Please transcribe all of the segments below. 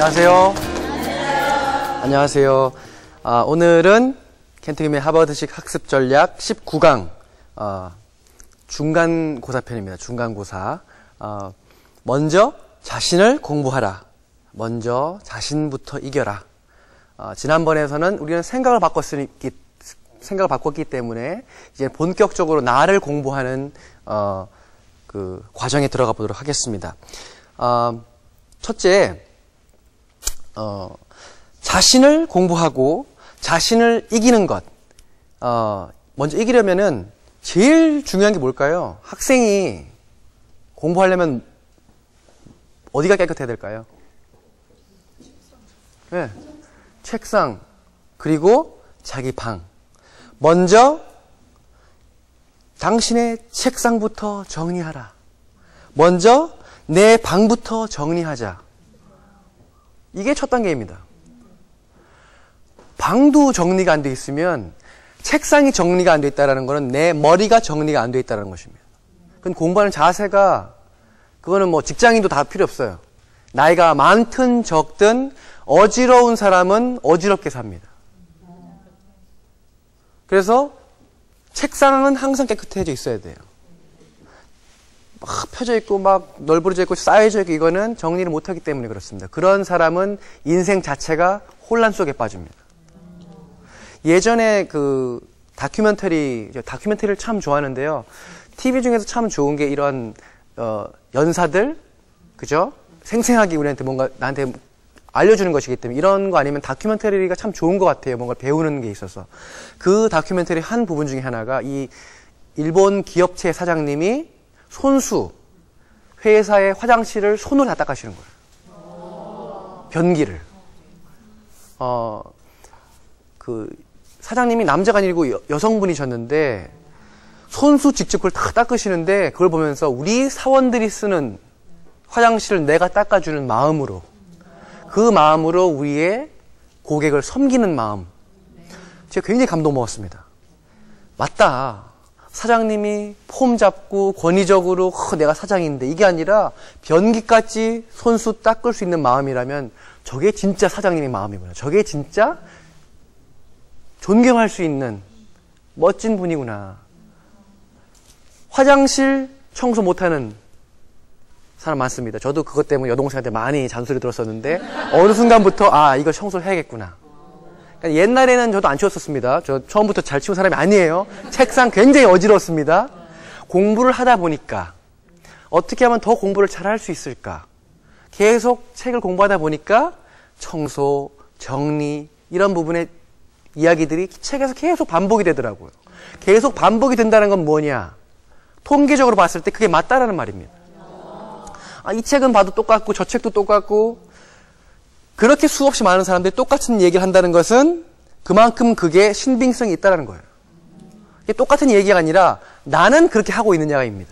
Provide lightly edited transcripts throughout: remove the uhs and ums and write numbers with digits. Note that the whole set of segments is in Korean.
안녕하세요. 안녕하세요. 오늘은 켄트김의 하버드식 학습 전략 19강 중간고사 편입니다. 중간고사. 먼저 자신을 공부하라. 먼저 자신부터 이겨라. 지난번에서는 우리는 생각을 바꿨기 때문에 이제 본격적으로 나를 공부하는 그 과정에 들어가 보도록 하겠습니다. 첫째, 자신을 공부하고 자신을 이기는 것. 먼저 이기려면은 제일 중요한 게 뭘까요? 학생이 공부하려면 어디가 깨끗해야 될까요? 네. 책상, 그리고 자기 방. 먼저 당신의 책상부터 정리하라. 먼저 내 방부터 정리하자. 이게 첫 단계입니다. 방도 정리가 안 돼 있으면 책상이 정리가 안 돼 있다는 것은 내 머리가 정리가 안 돼 있다는 것입니다. 그건 공부하는 자세가, 그거는 뭐 직장인도 다 필요 없어요. 나이가 많든 적든 어지러운 사람은 어지럽게 삽니다. 그래서 책상은 항상 깨끗해져 있어야 돼요. 막 펴져 있고 막 널브러져 있고 쌓여져 있고 이거는 정리를 못하기 때문에 그렇습니다. 그런 사람은 인생 자체가 혼란 속에 빠집니다. 예전에 그 다큐멘터리를 참 좋아하는데요. TV 중에서 참 좋은 게 이런 연사들, 그죠? 생생하게 우리한테 뭔가 나한테 알려주는 것이기 때문에 이런 거 아니면 다큐멘터리가 참 좋은 것 같아요. 뭔가 배우는 게 있어서. 그 다큐멘터리 한 부분 중에 하나가 이 일본 기업체 사장님이 손수, 회사의 화장실을 손으로 다 닦아시는 거예요. 변기를. 그 사장님이 남자가 아니고 여성분이셨는데 손수 직접 그걸 다 닦으시는데 그걸 보면서 우리 사원들이 쓰는 화장실을 내가 닦아주는 마음으로, 그 마음으로 우리의 고객을 섬기는 마음. 제가 굉장히 감동 먹었습니다. 맞다. 사장님이 폼 잡고 권위적으로 내가 사장인데 이게 아니라 변기까지 손수 닦을 수 있는 마음이라면 저게 진짜 사장님의 마음이구나. 저게 진짜 존경할 수 있는 멋진 분이구나. 화장실 청소 못하는 사람 많습니다. 저도 그것 때문에 여동생한테 많이 잔소리 들었었는데 어느 순간부터 이거 청소를 해야겠구나. 그러니까 옛날에는 저도 안 치웠었습니다. 저 처음부터 잘 치운 사람이 아니에요. 책상 굉장히 어지러웠습니다. 공부를 하다 보니까 어떻게 하면 더 공부를 잘 할 수 있을까? 계속 책을 공부하다 보니까 청소, 정리 이런 부분의 이야기들이 책에서 계속 반복이 되더라고요. 계속 반복이 된다는 건 뭐냐? 통계적으로 봤을 때 그게 맞다라는 말입니다. 이 책은 봐도 똑같고 저 책도 똑같고 그렇게 수없이 많은 사람들이 똑같은 얘기를 한다는 것은 그만큼 그게 신빙성이 있다는 거예요. 이게 똑같은 얘기가 아니라 나는 그렇게 하고 있느냐입니다.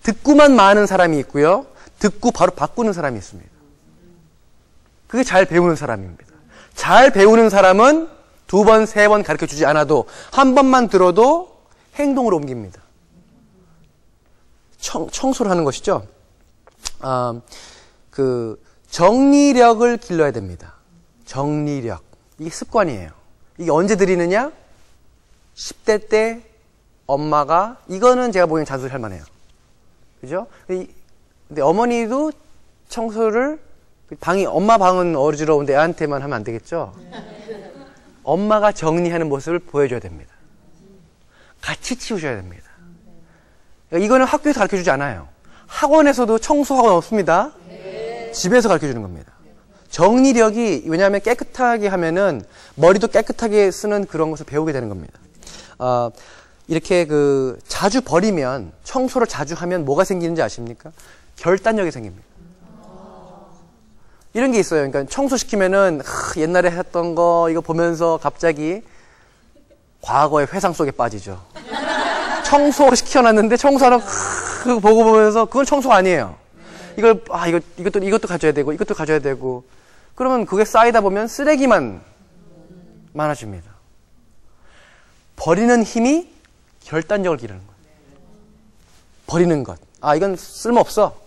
듣고만 많은 사람이 있고요. 듣고 바로 바꾸는 사람이 있습니다. 그게 잘 배우는 사람입니다. 잘 배우는 사람은 2번, 3번 가르쳐주지 않아도 한 번만 들어도 행동으로 옮깁니다. 청소를 하는 것이죠. 정리력을 길러야 됩니다. 정리력. 이게 습관이에요. 이게 언제 들이느냐? 10대 때 엄마가, 이거는 제가 보기엔 잔소리 할 만해요. 그죠? 근데 어머니도 청소를, 엄마 방은 어지러운데 애한테만 하면 안 되겠죠? 엄마가 정리하는 모습을 보여줘야 됩니다. 같이 치우셔야 됩니다. 이거는 학교에서 가르쳐주지 않아요. 학원에서도 청소학원 없습니다. 집에서 가르쳐주는 겁니다. 정리력이, 왜냐하면 깨끗하게 하면은 머리도 깨끗하게 쓰는 그런 것을 배우게 되는 겁니다. 이렇게 자주 버리면, 청소를 자주 하면 뭐가 생기는지 아십니까? 결단력이 생깁니다. 이런 게 있어요. 그러니까 청소시키면은 옛날에 했던 거 이거 보면서 갑자기 과거의 회상 속에 빠지죠. 청소를 시켜놨는데 청소하는 그거 보고 보면서 그건 청소가 아니에요. 이것도 가져야 되고 이것도 가져야 되고 그러면 그게 쌓이다 보면 쓰레기만 많아집니다. 버리는 힘이 결단력을 기르는 거예요. 버리는 것. 이건 쓸모없어.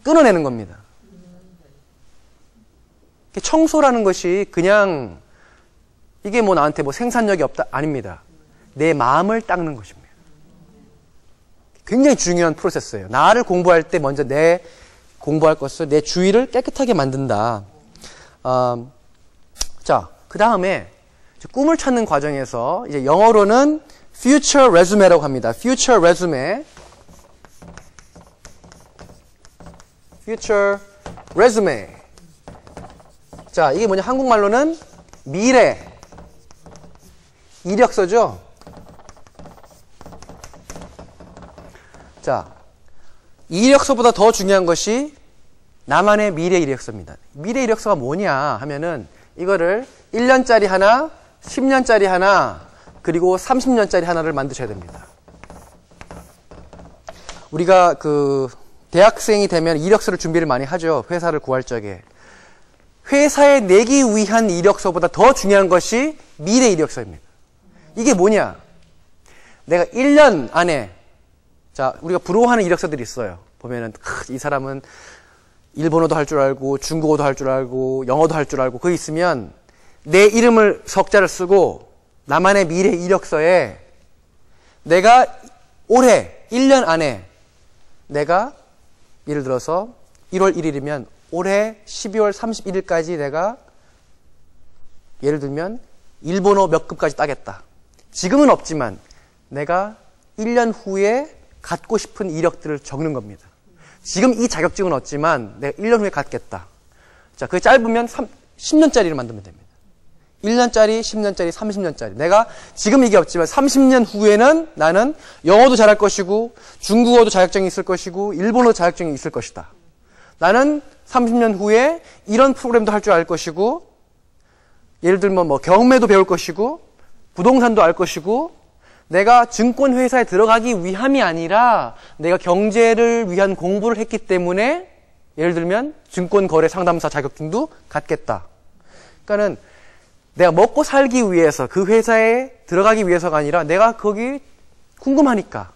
끊어내는 겁니다. 청소라는 것이 그냥 이게 뭐 나한테 뭐 생산력이 없다 아닙니다. 내 마음을 닦는 것입니다. 굉장히 중요한 프로세스예요. 나를 공부할 때 먼저 내 공부할 것을 내 주위를 깨끗하게 만든다. 자, 그 다음에 꿈을 찾는 과정에서 이제 영어로는 future resume라고 합니다. future resume. future resume. 자, 이게 뭐냐? 한국말로는 미래 이력서죠. 자, 이력서보다 더 중요한 것이 나만의 미래 이력서입니다. 미래 이력서가 뭐냐 하면은 이거를 1년짜리 하나, 10년짜리 하나, 그리고 30년짜리 하나를 만드셔야 됩니다. 우리가 대학생이 되면 이력서를 준비를 많이 하죠. 회사를 구할 적에. 회사에 내기 위한 이력서보다 더 중요한 것이 미래 이력서입니다. 이게 뭐냐? 내가 1년 안에, 자, 우리가 부러워하는 이력서들이 있어요. 보면은, 이 사람은 일본어도 할 줄 알고, 중국어도 할 줄 알고, 영어도 할 줄 알고, 그거 있으면 내 이름을 석자를 쓰고, 나만의 미래 이력서에 내가 올해, 1년 안에 내가 예를 들어서 1월 1일이면 올해 12월 31일까지 내가 예를 들면 일본어 몇 급까지 따겠다. 지금은 없지만 내가 1년 후에 갖고 싶은 이력들을 적는 겁니다. 지금 이 자격증은 없지만 내가 1년 후에 갖겠다. 자, 그게 짧으면 10년짜리를 만들면 됩니다. 1년짜리, 10년짜리, 30년짜리. 내가 지금 이게 없지만 30년 후에는 나는 영어도 잘할 것이고 중국어도 자격증이 있을 것이고 일본어 자격증이 있을 것이다. 나는 30년 후에 이런 프로그램도 할 줄 알 것이고 예를 들면 뭐 경매도 배울 것이고 부동산도 알 것이고 내가 증권회사에 들어가기 위함이 아니라 내가 경제를 위한 공부를 했기 때문에 예를 들면 증권거래 상담사 자격증도 갖겠다. 그러니까는 내가 먹고 살기 위해서 그 회사에 들어가기 위해서가 아니라 내가 거기 궁금하니까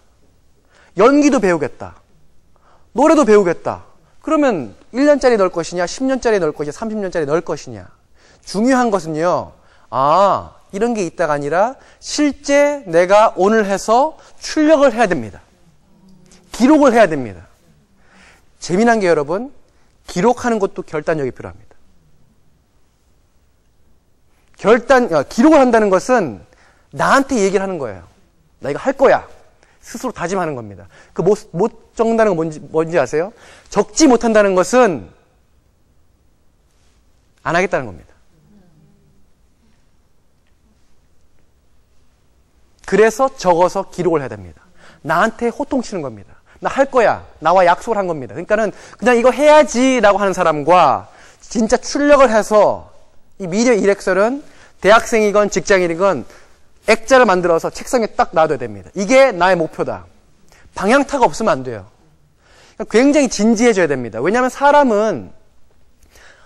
연기도 배우겠다. 노래도 배우겠다. 그러면 1년짜리 넣을 것이냐 10년짜리 넣을 것이냐 30년짜리 넣을 것이냐. 중요한 것은요. 이런 게 있다가 아니라 실제 내가 오늘 해서 출력을 해야 됩니다. 기록을 해야 됩니다. 재미난 게 여러분 기록하는 것도 결단력이 필요합니다. 기록을 한다는 것은 나한테 얘기를 하는 거예요. 나 이거 할 거야. 스스로 다짐하는 겁니다. 못 적는다는 건 뭔지 아세요? 적지 못한다는 것은 안 하겠다는 겁니다. 그래서 적어서 기록을 해야 됩니다. 나한테 호통치는 겁니다. 나 할 거야. 나와 약속을 한 겁니다. 그러니까는 그냥 이거 해야지라고 하는 사람과 진짜 출력을 해서 이 미래 이력서는 대학생이건 직장인이건 액자를 만들어서 책상에 딱 놔둬야 됩니다. 이게 나의 목표다. 방향타가 없으면 안 돼요. 굉장히 진지해져야 됩니다. 왜냐하면 사람은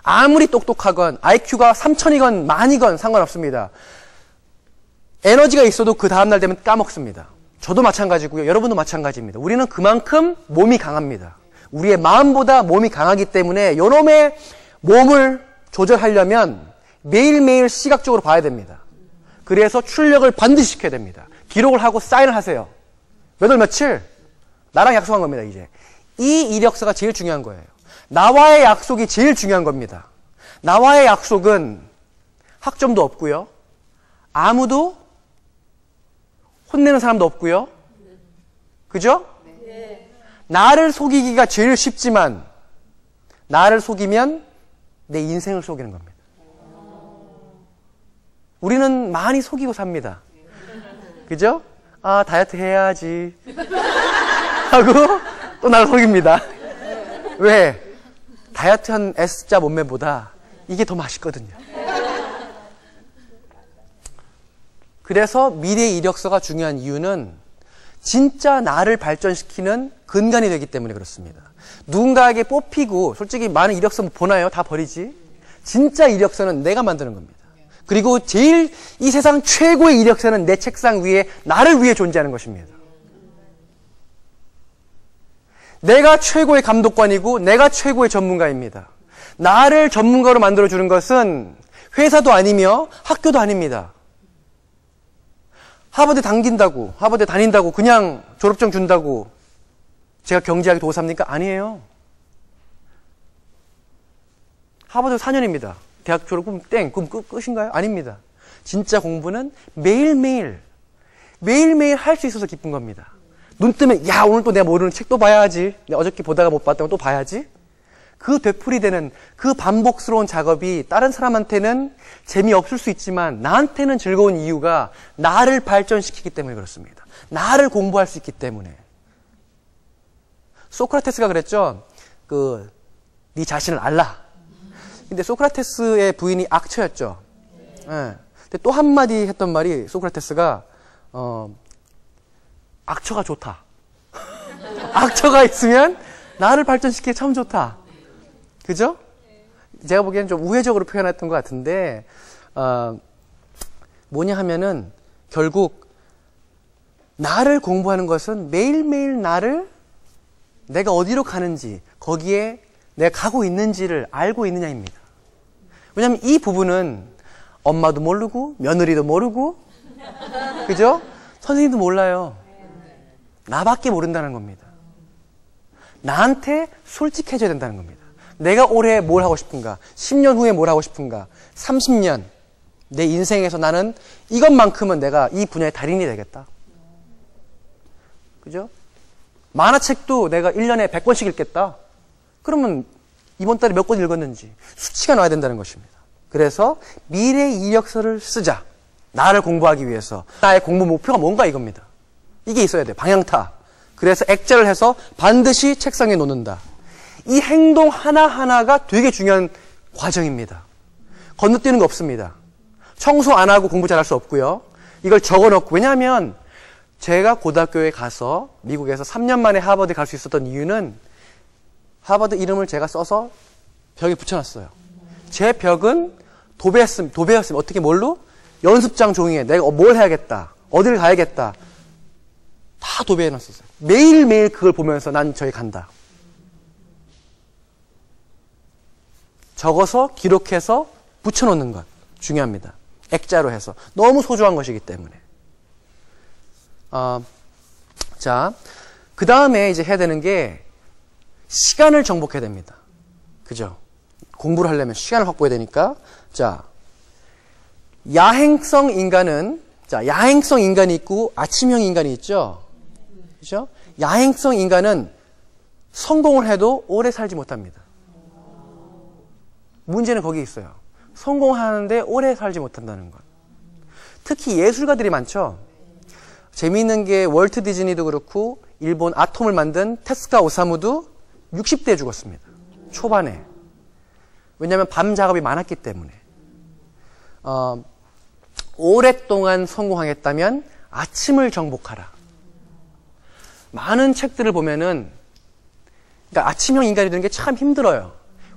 아무리 똑똑하건 IQ가 3000이건 만이건 상관없습니다. 에너지가 있어도 그 다음날 되면 까먹습니다. 저도 마찬가지고요. 여러분도 마찬가지입니다. 우리는 그만큼 몸이 강합니다. 우리의 마음보다 몸이 강하기 때문에 요놈의 몸을 조절하려면 매일매일 시각적으로 봐야 됩니다. 그래서 출력을 반드시 시켜야 됩니다. 기록을 하고 사인을 하세요. 몇 월 며칠? 나랑 약속한 겁니다, 이제. 이 이력서가 제일 중요한 거예요. 나와의 약속이 제일 중요한 겁니다. 나와의 약속은 학점도 없고요. 아무도 혼내는 사람도 없고요. 그죠? 네. 나를 속이기가 제일 쉽지만 나를 속이면 내 인생을 속이는 겁니다. 우리는 많이 속이고 삽니다. 그죠? 다이어트 해야지 하고 또 나를 속입니다. 왜? 다이어트한 S자 몸매보다 이게 더 맛있거든요. 그래서 미래 이력서가 중요한 이유는 진짜 나를 발전시키는 근간이 되기 때문에 그렇습니다. 누군가에게 뽑히고 솔직히 많은 이력서 보나요? 다 버리지. 진짜 이력서는 내가 만드는 겁니다. 그리고 제일 이 세상 최고의 이력서는 내 책상 위에 나를 위해 존재하는 것입니다. 내가 최고의 감독관이고 내가 최고의 전문가입니다. 나를 전문가로 만들어주는 것은 회사도 아니며 학교도 아닙니다. 하버드 당긴다고, 하버드 다닌다고, 그냥 졸업증 준다고 제가 경제학이 도사입니까? 아니에요. 하버드 4년입니다. 대학 졸업 그럼 땡, 그럼 끝인가요? 아닙니다. 진짜 공부는 매일매일 할 수 있어서 기쁜 겁니다. 눈 뜨면 야 오늘 또 내가 모르는 책도 봐야지. 내가 어저께 보다가 못 봤다고 또 봐야지. 그 되풀이되는 그 반복스러운 작업이 다른 사람한테는 재미없을 수 있지만 나한테는 즐거운 이유가 나를 발전시키기 때문에 그렇습니다. 나를 공부할 수 있기 때문에. 소크라테스가 그랬죠. 네 자신을 알라. 근데 소크라테스의 부인이 악처였죠. 네. 근데 또 한마디 했던 말이 소크라테스가 악처가 좋다. 악처가 있으면 나를 발전시키기 참 좋다. 그죠? 제가 보기에는 좀 우회적으로 표현했던 것 같은데 뭐냐 하면은 결국 나를 공부하는 것은 매일매일 내가 어디로 가는지 거기에 내가 가고 있는지를 알고 있느냐입니다. 왜냐하면 이 부분은 엄마도 모르고 며느리도 모르고 그죠? 선생님도 몰라요. 나밖에 모른다는 겁니다. 나한테 솔직해져야 된다는 겁니다. 내가 올해 뭘 하고 싶은가? 10년 후에 뭘 하고 싶은가? 30년 내 인생에서 나는 이것만큼은 내가 이 분야의 달인이 되겠다. 그죠? 만화책도 내가 1년에 100권씩 읽겠다. 그러면 이번 달에 몇 권 읽었는지 수치가 나와야 된다는 것입니다. 그래서 미래 이력서를 쓰자. 나를 공부하기 위해서. 나의 공부 목표가 뭔가 이겁니다. 이게 있어야 돼. 방향타. 그래서 액자를 해서 반드시 책상에 놓는다. 이 행동 하나하나가 되게 중요한 과정입니다. 건너뛰는 거 없습니다. 청소 안 하고 공부 잘할 수 없고요. 이걸 적어놓고. 왜냐하면 제가 고등학교에 가서 미국에서 3년 만에 하버드 갈 수 있었던 이유는 하버드 이름을 제가 써서 벽에 붙여놨어요. 제 벽은 도배였으면 어떻게 뭘로? 연습장 종이에 내가 뭘 해야겠다. 어딜 가야겠다. 다 도배해놨었어요. 매일매일 그걸 보면서 난 저기 간다. 적어서 기록해서 붙여놓는 것 중요합니다. 액자로 해서. 너무 소중한 것이기 때문에. 자, 그 다음에 이제 해야 되는 게 시간을 정복해야 됩니다. 그죠? 공부를 하려면 시간을 확보해야 되니까. 자, 야행성 인간이 있고 아침형 인간이 있죠? 그죠? 야행성 인간은 성공을 해도 오래 살지 못합니다. 문제는 거기 있어요. 성공하는데 오래 살지 못한다는 것. 특히 예술가들이 많죠? 재미있는 게 월트 디즈니도 그렇고 일본 아톰을 만든 테스카 오사무도 60대에 죽었습니다. 초반에. 왜냐하면 밤 작업이 많았기 때문에. 오랫동안 성공하겠다면 아침을 정복하라. 많은 책들을 보면은 그러니까 아침형 인간이 되는 게 참 힘들어요.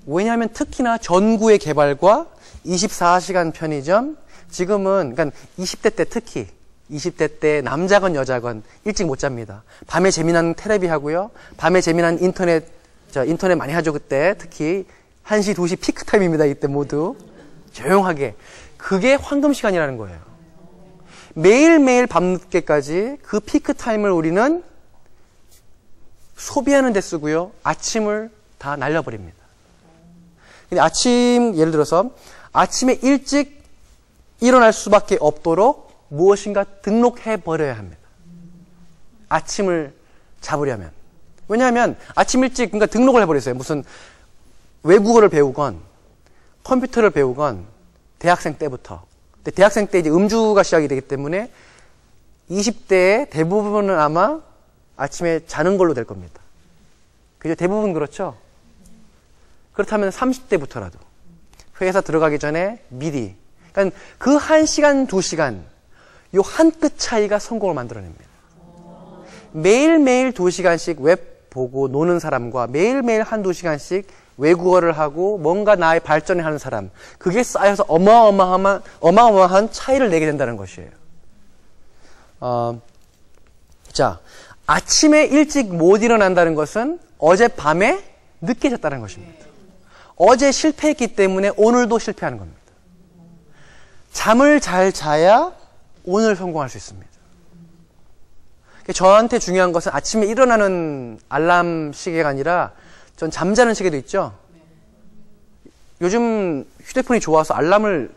왜냐하면 특히나 전구의 개발과 24시간 편의점, 지금은 그러니까 20대 때 특히 20대 때 남자건 여자건 일찍 못 잡니다. 밤에 재미난 텔레비 하고요. 밤에 재미난 인터넷 많이 하죠. 그때 특히 1시, 2시 피크 타임입니다. 이때 모두 조용하게. 그게 황금 시간이라는 거예요. 매일매일 밤늦게까지 그 피크 타임을 우리는 소비하는 데 쓰고요. 아침을 다 날려버립니다. 근데 예를 들어서 아침에 일찍 일어날 수밖에 없도록 무엇인가 등록해버려야 합니다. 아침을 잡으려면. 왜냐하면 아침 일찍 그러니까 등록을 해버렸어요. 무슨 외국어를 배우건 컴퓨터를 배우건 대학생 때부터. 근데 대학생 때 이제 음주가 시작이 되기 때문에 20대의 대부분은 아마 아침에 자는 걸로 될 겁니다. 그죠? 대부분 그렇죠? 그렇다면 30대부터라도 회사 들어가기 전에 미리. 그러니까 그 1시간, 2시간 요 한 끗 차이가 성공을 만들어냅니다. 매일매일 2시간씩 웹 보고 노는 사람과 매일매일 1-2시간씩 외국어를 하고 뭔가 나의 발전을 하는 사람, 그게 쌓여서 어마어마한 차이를 내게 된다는 것이에요. 자, 아침에 일찍 못 일어난다는 것은 어젯밤에 늦게 잤다는 것입니다. 어제 실패했기 때문에 오늘도 실패하는 겁니다. 잠을 잘 자야 오늘 성공할 수 있습니다. 저한테 중요한 것은 아침에 일어나는 알람 시계가 아니라 전 잠자는 시계도 있죠. 요즘 휴대폰이 좋아서 알람을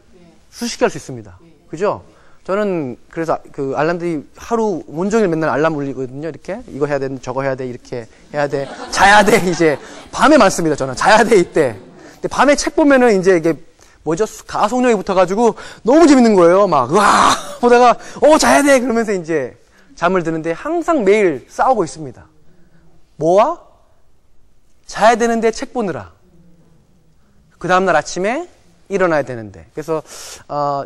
수십 개 할 수 있습니다. 그죠? 저는 그래서 그 알람들이 하루 온종일 맨날 알람 울리거든요. 이렇게 이거 해야 돼, 저거 해야 돼, 이렇게 해야 돼, 자야 돼. 이제 밤에 많습니다. 저는 자야 돼 이때. 근데 밤에 책 보면은 이제 이게 뭐죠? 가속력이 붙어가지고 너무 재밌는 거예요. 막 와 보다가 자야 돼 그러면서 이제 잠을 드는데 항상 매일 싸우고 있습니다. 뭐와? 자야 되는데 책 보느라. 그 다음날 아침에 일어나야 되는데. 그래서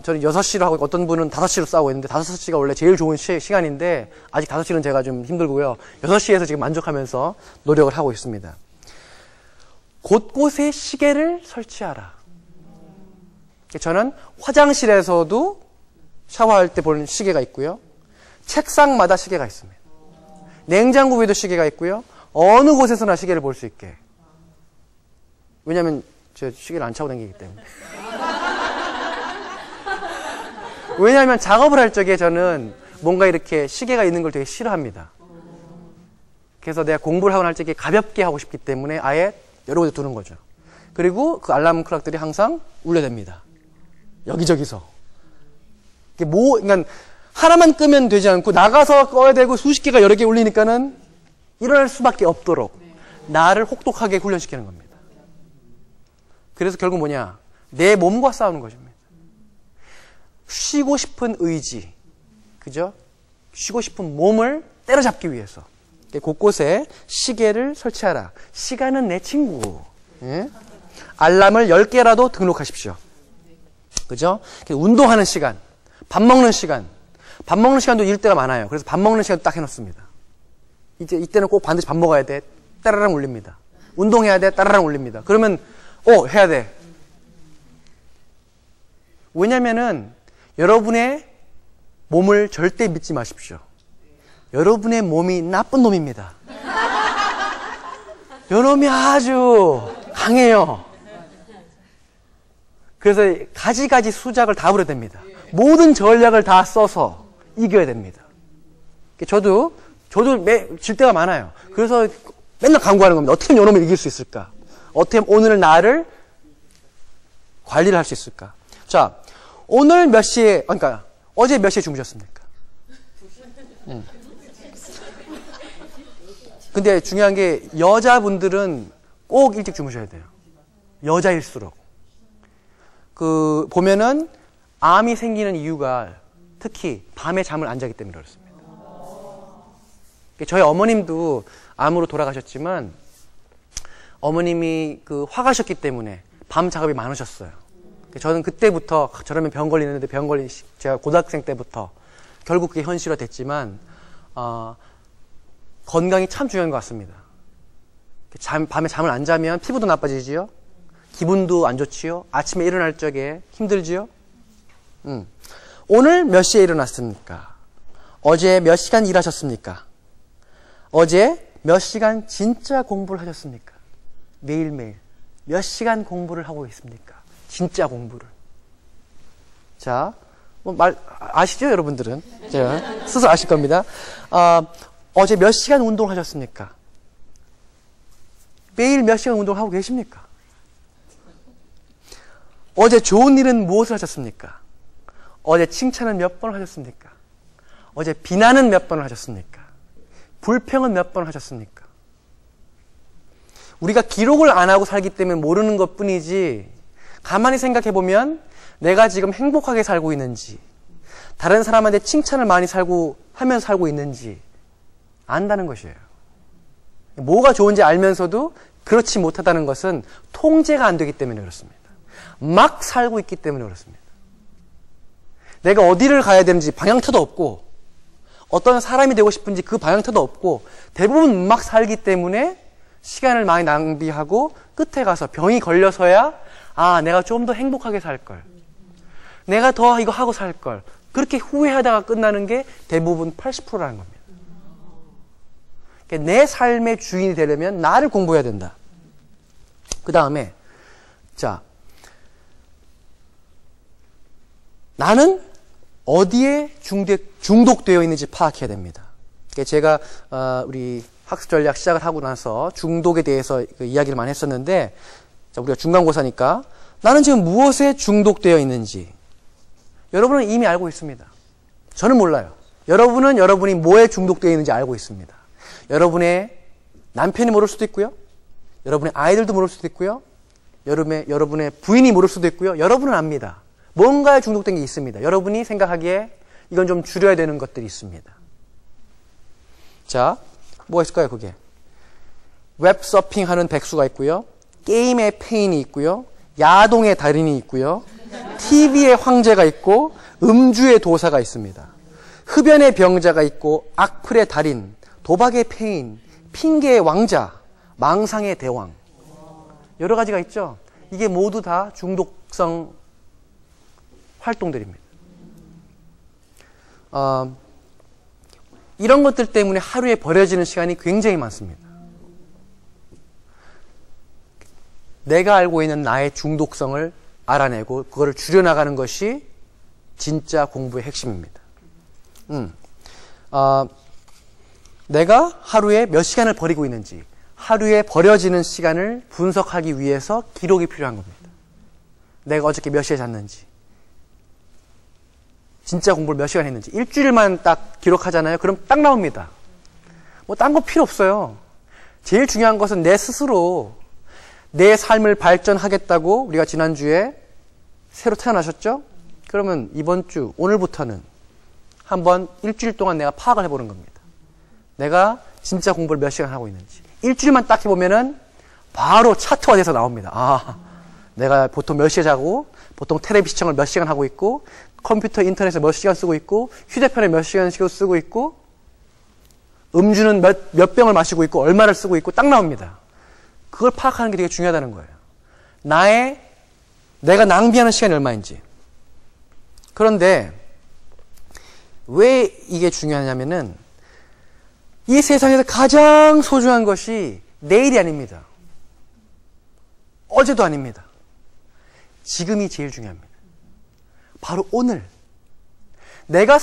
저는 6시로 하고 어떤 분은 5시로 싸우고 있는데 5시가 원래 제일 좋은 시간인데 아직 5시는 제가 좀 힘들고요. 6시에서 지금 만족하면서 노력을 하고 있습니다. 곳곳에 시계를 설치하라. 저는 화장실에서도 샤워할 때 보는 시계가 있고요. 책상마다 시계가 있습니다. 냉장고 위에도 시계가 있고요. 어느 곳에서나 시계를 볼 수 있게. 왜냐하면 제가 시계를 안 차고 다니기 때문에. 왜냐하면 작업을 할 적에 저는 뭔가 이렇게 시계가 있는 걸 되게 싫어합니다. 그래서 내가 공부를 하거나 할 적에 가볍게 하고 싶기 때문에 아예 여러 곳에 두는 거죠. 그리고 그 알람 클락들이 항상 울려댑니다. 여기저기서. 그러니까 하나만 끄면 되지 않고 나가서 꺼야 되고 수십 개가 여러 개 울리니까는 일어날 수밖에 없도록 나를 혹독하게 훈련시키는 겁니다. 그래서 결국 뭐냐? 내 몸과 싸우는 것입니다. 쉬고 싶은 의지, 그죠? 쉬고 싶은 몸을 때려잡기 위해서 곳곳에 시계를 설치하라. 시간은 내 친구. 예? 알람을 10개라도 등록하십시오. 그죠? 운동하는 시간, 밥 먹는 시간. 밥 먹는 시간도 일 때가 많아요. 그래서 밥 먹는 시간도 딱 해놓습니다. 이제 이때는 꼭 반드시 밥 먹어야 돼. 따라랑 울립니다. 운동해야 돼. 따라랑 울립니다. 그러면 해야 돼. 왜냐면은 여러분의 몸을 절대 믿지 마십시오. 여러분의 몸이 나쁜 놈입니다. 여러분이 아주 강해요. 그래서 가지가지 수작을 다 부려야 됩니다. 모든 전략을 다 써서 이겨야 됩니다. 저도 질 때가 많아요. 그래서 맨날 강구하는 겁니다. 어떻게 하면 여러분을 이길 수 있을까? 어떻게 하면 오늘 나를 관리를 할 수 있을까? 자, 오늘 몇 시에, 그러니까 어제 몇 시에 주무셨습니까? 근데 중요한 게 여자분들은 꼭 일찍 주무셔야 돼요. 여자일수록. 보면은 암이 생기는 이유가 특히 밤에 잠을 안 자기 때문에 그렇습니다. 저희 어머님도 암으로 돌아가셨지만 어머님이 화가셨기 때문에 밤 작업이 많으셨어요. 저는 그때부터 저러면 병 걸리는데 제가 고등학생 때부터 결국 그게 현실화 됐지만 건강이 참 중요한 것 같습니다. 밤에 잠을 안 자면 피부도 나빠지지요. 기분도 안 좋지요. 아침에 일어날 적에 힘들지요. 오늘 몇 시에 일어났습니까? 어제 몇 시간 일하셨습니까? 어제 몇 시간 진짜 공부를 하셨습니까? 매일매일 몇 시간 공부를 하고 있습니까? 진짜 공부를. 자, 아시죠, 여러분들은? 제가 스스로 아실 겁니다. 어제 몇 시간 운동하셨습니까? 매일 몇 시간 운동하고 계십니까? 어제 좋은 일은 무엇을 하셨습니까? 어제 칭찬은 몇 번을 하셨습니까? 어제 비난은 몇 번을 하셨습니까? 불평은 몇 번을 하셨습니까? 우리가 기록을 안 하고 살기 때문에 모르는 것 뿐이지, 가만히 생각해 보면 내가 지금 행복하게 살고 있는지, 다른 사람한테 칭찬을 많이 하면서 살고 있는지 안다는 것이에요. 뭐가 좋은지 알면서도 그렇지 못하다는 것은 통제가 안 되기 때문에 그렇습니다. 막 살고 있기 때문에 그렇습니다. 내가 어디를 가야 되는지 방향터도 없고, 어떤 사람이 되고 싶은지 그 방향터도 없고, 대부분 막 살기 때문에 시간을 많이 낭비하고 끝에 가서 병이 걸려서야 내가 좀 더 행복하게 살걸, 내가 더 이거 하고 살걸, 그렇게 후회하다가 끝나는 게 대부분 80%라는 겁니다. 내 삶의 주인이 되려면 나를 공부해야 된다. 그 다음에 자, 나는 어디에 중독되어 있는지 파악해야 됩니다. 제가 우리 학습 전략 시작을 하고 나서 중독에 대해서 이야기를 많이 했었는데, 자, 우리가 중간고사니까 나는 지금 무엇에 중독되어 있는지 여러분은 이미 알고 있습니다. 저는 몰라요. 여러분은 여러분이 뭐에 중독되어 있는지 알고 있습니다. 여러분의 남편이 모를 수도 있고요. 여러분의 아이들도 모를 수도 있고요. 여러분의 부인이 모를 수도 있고요. 여러분은 압니다. 뭔가에 중독된 게 있습니다. 여러분이 생각하기에 이건 좀 줄여야 되는 것들이 있습니다. 자, 뭐가 있을까요, 그게? 웹서핑하는 백수가 있고요. 게임의 페인이 있고요. 야동의 달인이 있고요. TV의 황제가 있고 음주의 도사가 있습니다. 흡연의 병자가 있고 악플의 달인, 도박의 페인, 핑계의 왕자, 망상의 대왕. 여러 가지가 있죠. 이게 모두 다 중독성 활동들입니다. 이런 것들 때문에 하루에 버려지는 시간이 굉장히 많습니다. 내가 알고 있는 나의 중독성을 알아내고 그거를 줄여나가는 것이 진짜 공부의 핵심입니다. 내가 하루에 몇 시간을 버리고 있는지, 하루에 버려지는 시간을 분석하기 위해서 기록이 필요한 겁니다. 내가 어저께 몇 시에 잤는지, 진짜 공부를 몇 시간 했는지 일주일만 딱 기록하잖아요. 그럼 딱 나옵니다. 뭐 딴 거 필요 없어요. 제일 중요한 것은 내 스스로 내 삶을 발전하겠다고 우리가 지난주에 새로 태어나셨죠? 그러면 이번 주 오늘부터는 한번 일주일 동안 내가 파악을 해보는 겁니다. 내가 진짜 공부를 몇 시간 하고 있는지. 일주일만 딱 해보면은 바로 차트화 돼서 나옵니다. 아, 내가 보통 몇 시에 자고 보통 텔레비 시청을 몇 시간 하고 있고 컴퓨터 인터넷에 몇 시간 쓰고 있고 휴대폰에 몇 시간씩 쓰고 있고 음주는 몇 병을 마시고 있고 얼마를 쓰고 있고 딱 나옵니다. 그걸 파악하는 게 되게 중요하다는 거예요. 내가 낭비하는 시간이 얼마인지. 그런데 왜 이게 중요하냐면은 이 세상에서 가장 소중한 것이 내일이 아닙니다. 어제도 아닙니다. 지금이 제일 중요합니다. 바로 오늘. 내가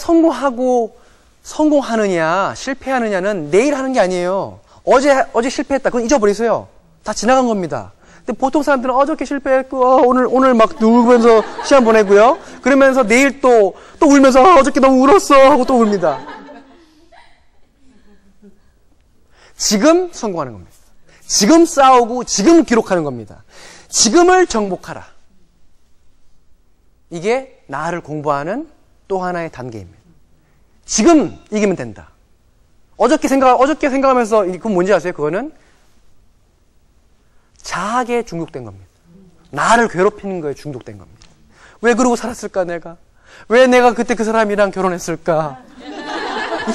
성공하느냐 실패하느냐는 내일 하는 게 아니에요. 어제 실패했다. 그건 잊어버리세요. 다 지나간 겁니다. 근데 보통 사람들은 어저께 실패했고 오늘 막 울면서 시간 보내고요. 그러면서 내일 또 울면서 어저께 너무 울었어 하고 또 웁니다. 지금 성공하는 겁니다. 지금 싸우고 지금 기록하는 겁니다. 지금을 정복하라. 이게 나를 공부하는 또 하나의 단계입니다. 지금 이기면 된다. 어저께 생각하면서 그건 뭔지 아세요? 그거는 자학에 중독된 겁니다. 나를 괴롭히는 거에 중독된 겁니다. 왜 그러고 살았을까 내가? 왜 내가 그때 그 사람이랑 결혼했을까?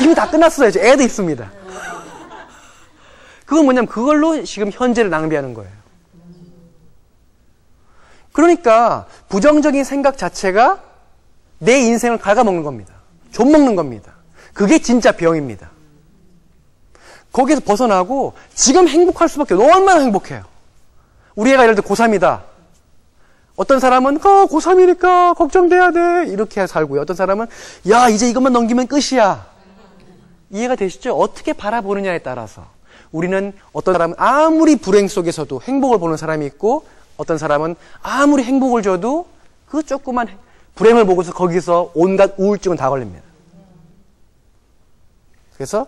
이미 다 끝났어요. 이제 애도 있습니다. 그건 뭐냐면 그걸로 지금 현재를 낭비하는 거예요. 그러니까 부정적인 생각 자체가 내 인생을 갉아먹는 겁니다. 좀먹는 겁니다. 그게 진짜 병입니다. 거기에서 벗어나고 지금 행복할 수밖에 없어요. 얼마나 행복해요. 우리 애가 예를 들어 고3이다. 어떤 사람은 고3이니까 걱정돼야 돼 이렇게 살고요. 어떤 사람은 야 이제 이것만 넘기면 끝이야. 이해가 되시죠? 어떻게 바라보느냐에 따라서 우리는 어떤 사람은 아무리 불행 속에서도 행복을 보는 사람이 있고 어떤 사람은 아무리 행복을 줘도 그 조그만 불행을 보고서 거기서 온갖 우울증은 다 걸립니다. 그래서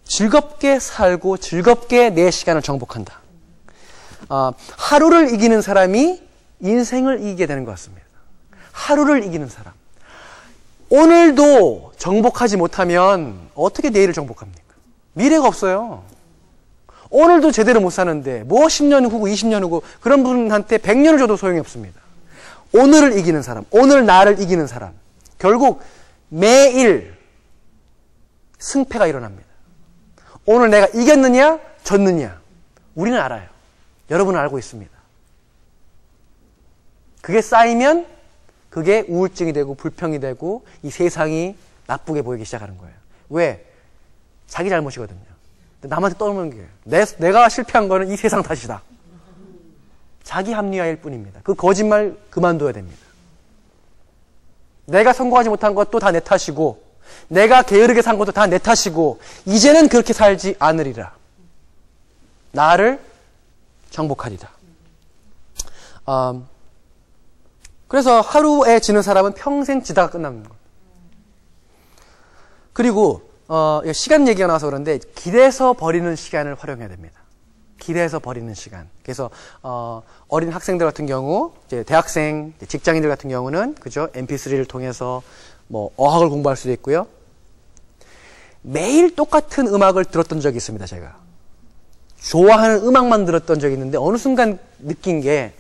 즐겁게 살고 즐겁게 내 시간을 정복한다. 하루를 이기는 사람이 인생을 이기게 되는 것 같습니다. 하루를 이기는 사람. 오늘도 정복하지 못하면 어떻게 내일을 정복합니까? 미래가 없어요. 오늘도 제대로 못 사는데 뭐 10년 후고 20년 후고 그런 분한테 100년을 줘도 소용이 없습니다. 오늘을 이기는 사람, 오늘 나를 이기는 사람. 결국 매일 승패가 일어납니다. 오늘 내가 이겼느냐 졌느냐 우리는 알아요. 여러분은 알고 있습니다. 그게 쌓이면 그게 우울증이 되고 불평이 되고 이 세상이 나쁘게 보이기 시작하는 거예요. 왜? 자기 잘못이거든요. 남한테 떠넘는 게 내가 실패한 거는 이 세상 탓이다. 자기 합리화일 뿐입니다. 그 거짓말 그만둬야 됩니다. 내가 성공하지 못한 것도 다 내 탓이고 내가 게으르게 산 것도 다 내 탓이고 이제는 그렇게 살지 않으리라. 나를 정복하리라. 그래서 하루에 지는 사람은 평생 지다가 끝나는 겁니다. 그리고 시간 얘기가 나와서 그런데 길에서 버리는 시간을 활용해야 됩니다. 길에서 버리는 시간. 그래서 어린 학생들 같은 경우, 이제 대학생, 직장인들 같은 경우는 그죠? MP3를 통해서 뭐 어학을 공부할 수도 있고요. 매일 똑같은 음악을 들었던 적이 있습니다. 제가 좋아하는 음악만 들었던 적이 있는데 어느 순간 느낀 게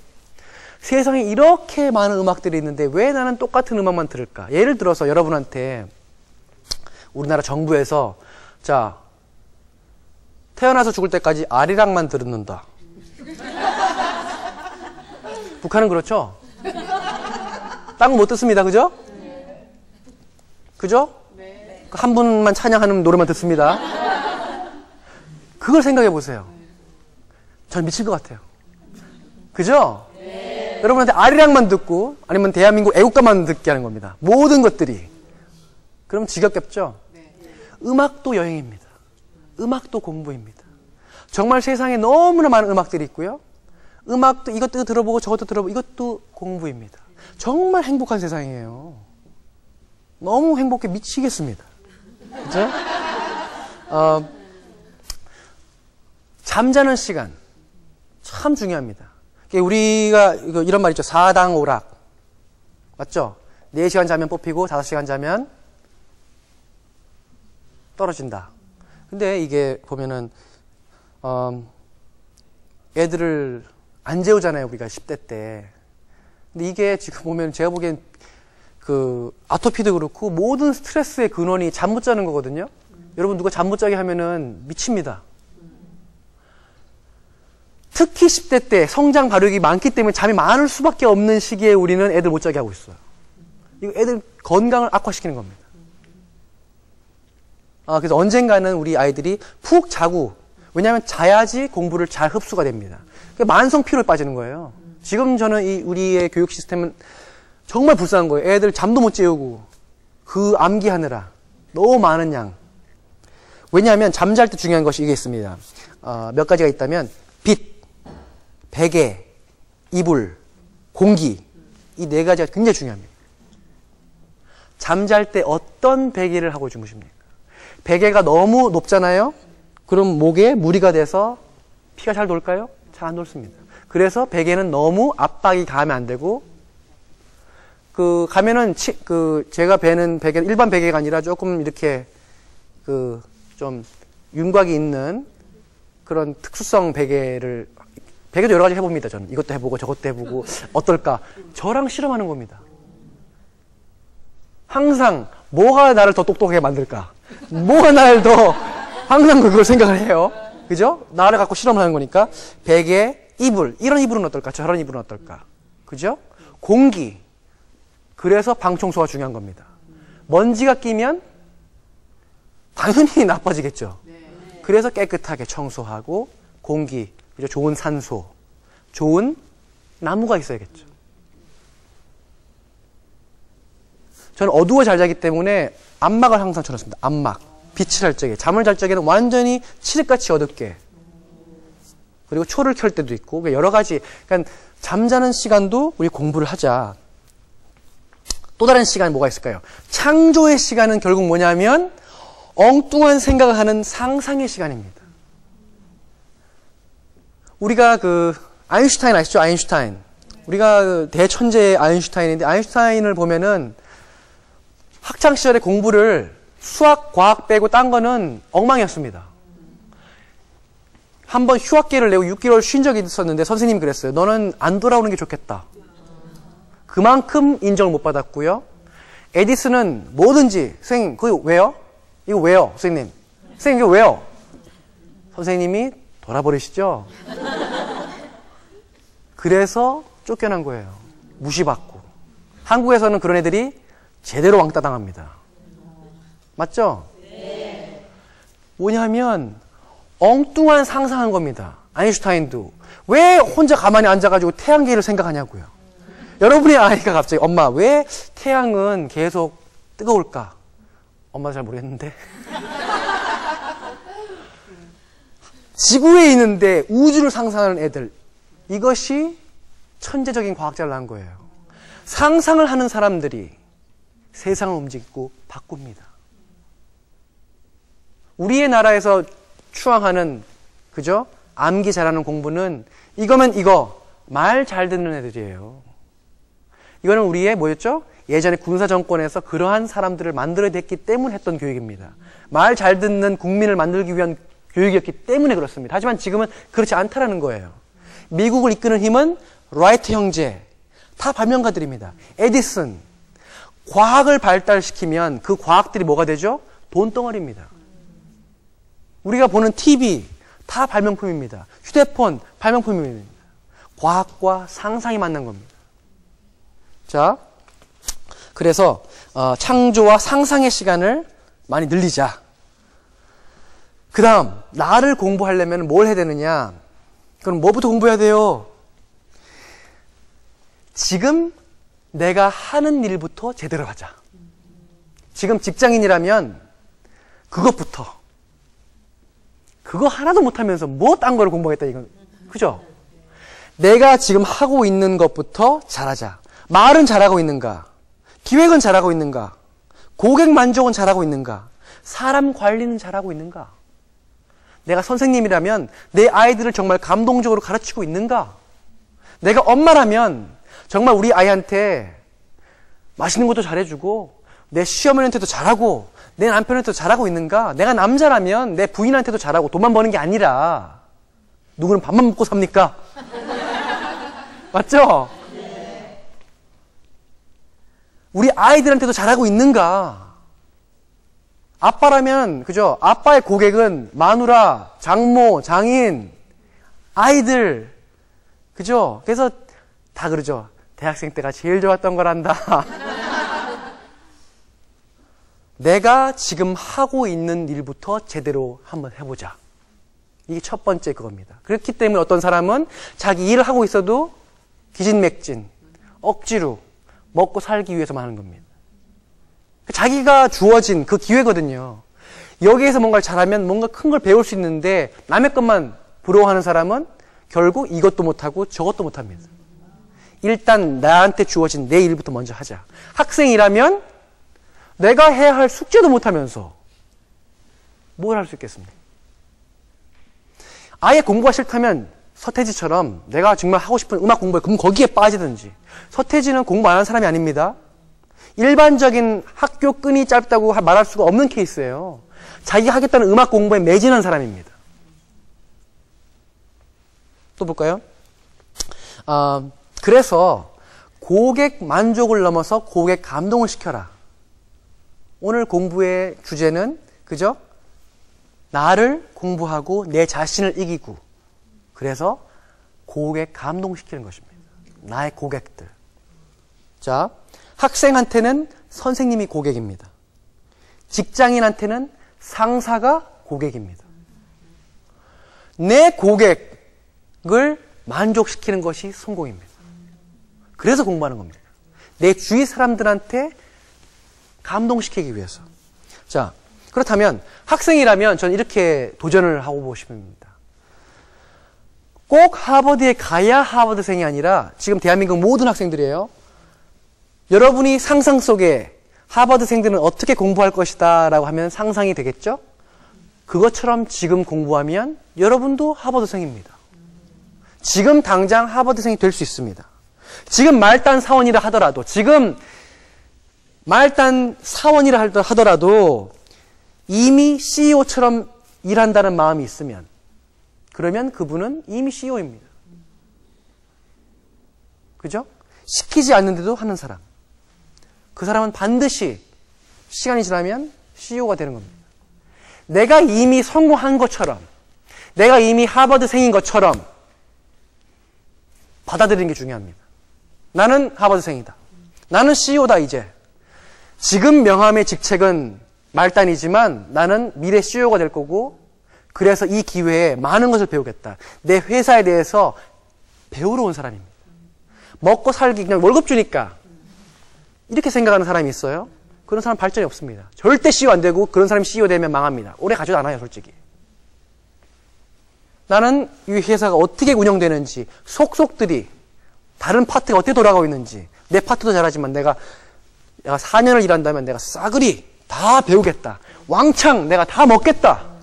세상에 이렇게 많은 음악들이 있는데 왜 나는 똑같은 음악만 들을까? 예를 들어서 여러분한테 우리나라 정부에서 자 태어나서 죽을 때까지 아리랑만 듣는다. 북한은 그렇죠? 딴 거 못 듣습니다. 그죠? 그죠? 한 분만 찬양하는 노래만 듣습니다. 그걸 생각해 보세요. 전 미칠 것 같아요. 그죠? 여러분한테 아리랑만 듣고 아니면 대한민국 애국가만 듣게 하는 겁니다. 모든 것들이. 그럼 지겹겠죠? 음악도 여행입니다. 음악도 공부입니다. 정말 세상에 너무나 많은 음악들이 있고요. 음악도 이것도 들어보고 저것도 들어보고 이것도 공부입니다. 정말 행복한 세상이에요. 너무 행복해 미치겠습니다. 그죠? 잠자는 시간 참 중요합니다. 우리가 이런 말 있죠. 사당오락. 맞죠? 4시간 자면 뽑히고 5시간 자면 떨어진다. 근데 이게 보면은 애들을 안 재우잖아요. 우리가 10대 때. 근데 이게 지금 보면 제가 보기엔 그 아토피도 그렇고 모든 스트레스의 근원이 잠 못 자는 거거든요. 여러분 누가 잠 못 자게 하면은 미칩니다. 특히 10대 때 성장 발육이 많기 때문에 잠이 많을 수밖에 없는 시기에 우리는 애들 못 자게 하고 있어요. 이거 애들 건강을 악화시키는 겁니다. 그래서 언젠가는 우리 아이들이 푹 자고, 왜냐하면 자야지 공부를 잘 흡수가 됩니다. 만성 피로에 빠지는 거예요. 지금 저는 우리의 교육 시스템은 정말 불쌍한 거예요. 애들 잠도 못 재우고 그 암기하느라 너무 많은 양. 왜냐하면 잠잘 때 중요한 것이 이게 있습니다. 몇 가지가 있다면 빛, 베개, 이불, 공기, 이 4가지가 굉장히 중요합니다. 잠잘 때 어떤 베개를 하고 주무십니까? 베개가 너무 높잖아요? 그럼 목에 무리가 돼서 피가 잘 돌까요? 잘 안 돌습니다. 그래서 베개는 너무 압박이 가면 안 되고, 가면은, 제가 베는 베개는 일반 베개가 아니라 조금 이렇게, 좀, 윤곽이 있는 그런 특수성 베개도 여러 가지 해봅니다, 저는. 이것도 해보고 저것도 해보고, 어떨까? 저랑 실험하는 겁니다. 항상, 뭐가 나를 더 똑똑하게 만들까? 뭐가 나를 더, 항상 그걸 생각을 해요. 그죠? 나를 갖고 실험을 하는 거니까. 베개, 이불. 이런 이불은 어떨까? 저런 이불은 어떨까? 그죠? 공기. 그래서 방청소가 중요한 겁니다. 먼지가 끼면 당연히 나빠지겠죠. 그래서 깨끗하게 청소하고 공기, 그죠? 좋은 산소, 좋은 나무가 있어야겠죠. 저는 어두워 잘 자기 때문에 안막을 항상 쳐놨습니다. 안막. 빛을 할 적에. 잠을 잘 적에는 완전히 칠흑같이 어둡게. 그리고 초를 켤 때도 있고 여러 가지. 그러니까 잠자는 시간도 우리 공부를 하자. 또 다른 시간이 뭐가 있을까요? 창조의 시간은 결국 뭐냐면 엉뚱한 생각을 하는 상상의 시간입니다. 우리가 아인슈타인 아시죠? 아인슈타인. 우리가 대천재 아인슈타인인데 아인슈타인을 보면은 학창시절에 공부를 수학, 과학 빼고 딴 거는 엉망이었습니다. 한번 휴학기를 내고 6개월 쉰 적이 있었는데 선생님이 그랬어요. 너는 안 돌아오는 게 좋겠다. 그만큼 인정을 못 받았고요. 에디슨은 뭐든지 선생님 그거 왜요? 이거 왜요? 선생님 이거 왜요? 선생님이 돌아버리시죠. 그래서 쫓겨난 거예요. 무시받고. 한국에서는 그런 애들이 제대로 왕따 당합니다. 맞죠? 네. 뭐냐면 엉뚱한 상상한 겁니다. 아인슈타인도 왜 혼자 가만히 앉아가지고 태양계를 생각하냐고요. 여러분의 아이가 갑자기 엄마 왜 태양은 계속 뜨거울까? 엄마도 잘 모르겠는데. 지구에 있는데 우주를 상상하는 애들. 이것이 천재적인 과학자를 낳은 거예요. 상상을 하는 사람들이 세상을 움직이고 바꿉니다. 우리의 나라에서 추앙하는 그죠? 암기 잘하는 공부는 이거면 이거 말 잘 듣는 애들이에요. 이거는 우리의 뭐였죠? 예전에 군사 정권에서 그러한 사람들을 만들어냈기 때문에 했던 교육입니다. 말 잘 듣는 국민을 만들기 위한 교육이었기 때문에 그렇습니다. 하지만 지금은 그렇지 않다라는 거예요. 미국을 이끄는 힘은 라이트 형제, 다 발명가들입니다. 에디슨, 과학을 발달시키면 그 과학들이 뭐가 되죠? 돈덩어리입니다. 우리가 보는 TV, 다 발명품입니다. 휴대폰, 발명품입니다. 과학과 상상이 만난 겁니다. 자, 그래서 창조와 상상의 시간을 많이 늘리자. 그 다음, 나를 공부하려면 뭘 해야 되느냐? 그럼 뭐부터 공부해야 돼요? 지금 내가 하는 일부터 제대로 하자. 지금 직장인이라면 그것부터. 그거 하나도 못하면서 뭐 딴 거를 공부하겠다 이건. 그죠? 내가 지금 하고 있는 것부터 잘하자. 말은 잘하고 있는가? 기획은 잘하고 있는가? 고객 만족은 잘하고 있는가? 사람 관리는 잘하고 있는가? 내가 선생님이라면 내 아이들을 정말 감동적으로 가르치고 있는가? 내가 엄마라면 정말 우리 아이한테 맛있는 것도 잘해주고 내 시어머니한테도 잘하고 내 남편한테도 잘하고 있는가? 내가 남자라면 내 부인한테도 잘하고 돈만 버는 게 아니라 누구는 밥만 먹고 삽니까? 맞죠? 우리 아이들한테도 잘하고 있는가? 아빠라면 그죠? 아빠의 고객은 마누라, 장모, 장인, 아이들 그죠? 그래서 다 그러죠. 대학생 때가 제일 좋았던 거란다. 내가 지금 하고 있는 일부터 제대로 한번 해보자. 이게 첫 번째 그겁니다. 그렇기 때문에 어떤 사람은 자기 일을 하고 있어도 기진맥진, 억지로 먹고 살기 위해서만 하는 겁니다. 자기가 주어진 그 기회거든요. 여기에서 뭔가를 잘하면 뭔가 큰 걸 배울 수 있는데 남의 것만 부러워하는 사람은 결국 이것도 못하고 저것도 못합니다. 일단 나한테 주어진 내 일부터 먼저 하자. 학생이라면 내가 해야 할 숙제도 못하면서 뭘 할 수 있겠습니까? 아예 공부가 싫다면 서태지처럼 내가 정말 하고 싶은 음악 공부에 그럼 거기에 빠지든지. 서태지는 공부 안 하는 사람이 아닙니다. 일반적인 학교 끈이 짧다고 말할 수가 없는 케이스예요. 자기가 하겠다는 음악 공부에 매진한 사람입니다. 또 볼까요? 그래서 고객 만족을 넘어서 고객 감동을 시켜라. 오늘 공부의 주제는 그죠? 나를 공부하고 내 자신을 이기고 그래서 고객 감동시키는 것입니다. 나의 고객들. 자, 학생한테는 선생님이 고객입니다. 직장인한테는 상사가 고객입니다. 내 고객을 만족시키는 것이 성공입니다. 그래서 공부하는 겁니다. 내 주위 사람들한테 감동시키기 위해서. 자, 그렇다면 학생이라면 저는 이렇게 도전을 하고 보고 싶습니다. 꼭 하버드에 가야 하버드생이 아니라 지금 대한민국 모든 학생들이에요. 여러분이 상상 속에 하버드생들은 어떻게 공부할 것이다 라고 하면 상상이 되겠죠? 그것처럼 지금 공부하면 여러분도 하버드생입니다. 지금 당장 하버드생이 될 수 있습니다. 지금 말단 사원이라 하더라도 지금 말단 사원이라 하더라도 이미 CEO처럼 일한다는 마음이 있으면 그러면 그분은 이미 CEO입니다. 그죠? 시키지 않는데도 하는 사람. 그 사람은 반드시 시간이 지나면 CEO가 되는 겁니다. 내가 이미 성공한 것처럼 내가 이미 하버드생인 것처럼 받아들이는 게 중요합니다. 나는 하버드생이다. 나는 CEO다 이제. 지금 명함의 직책은 말단이지만 나는 미래 CEO가 될 거고 그래서 이 기회에 많은 것을 배우겠다. 내 회사에 대해서 배우러 온 사람입니다. 먹고 살기 그냥 월급 주니까 이렇게 생각하는 사람이 있어요. 그런 사람 발전이 없습니다. 절대 CEO 안 되고 그런 사람이 CEO 되면 망합니다. 오래 가지도 않아요, 솔직히. 나는 이 회사가 어떻게 운영되는지, 속속들이 다른 파트가 어떻게 돌아가고 있는지, 내 파트도 잘하지만 내가 4년을 일한다면 내가 싸그리 다 배우겠다. 왕창 내가 다 먹겠다.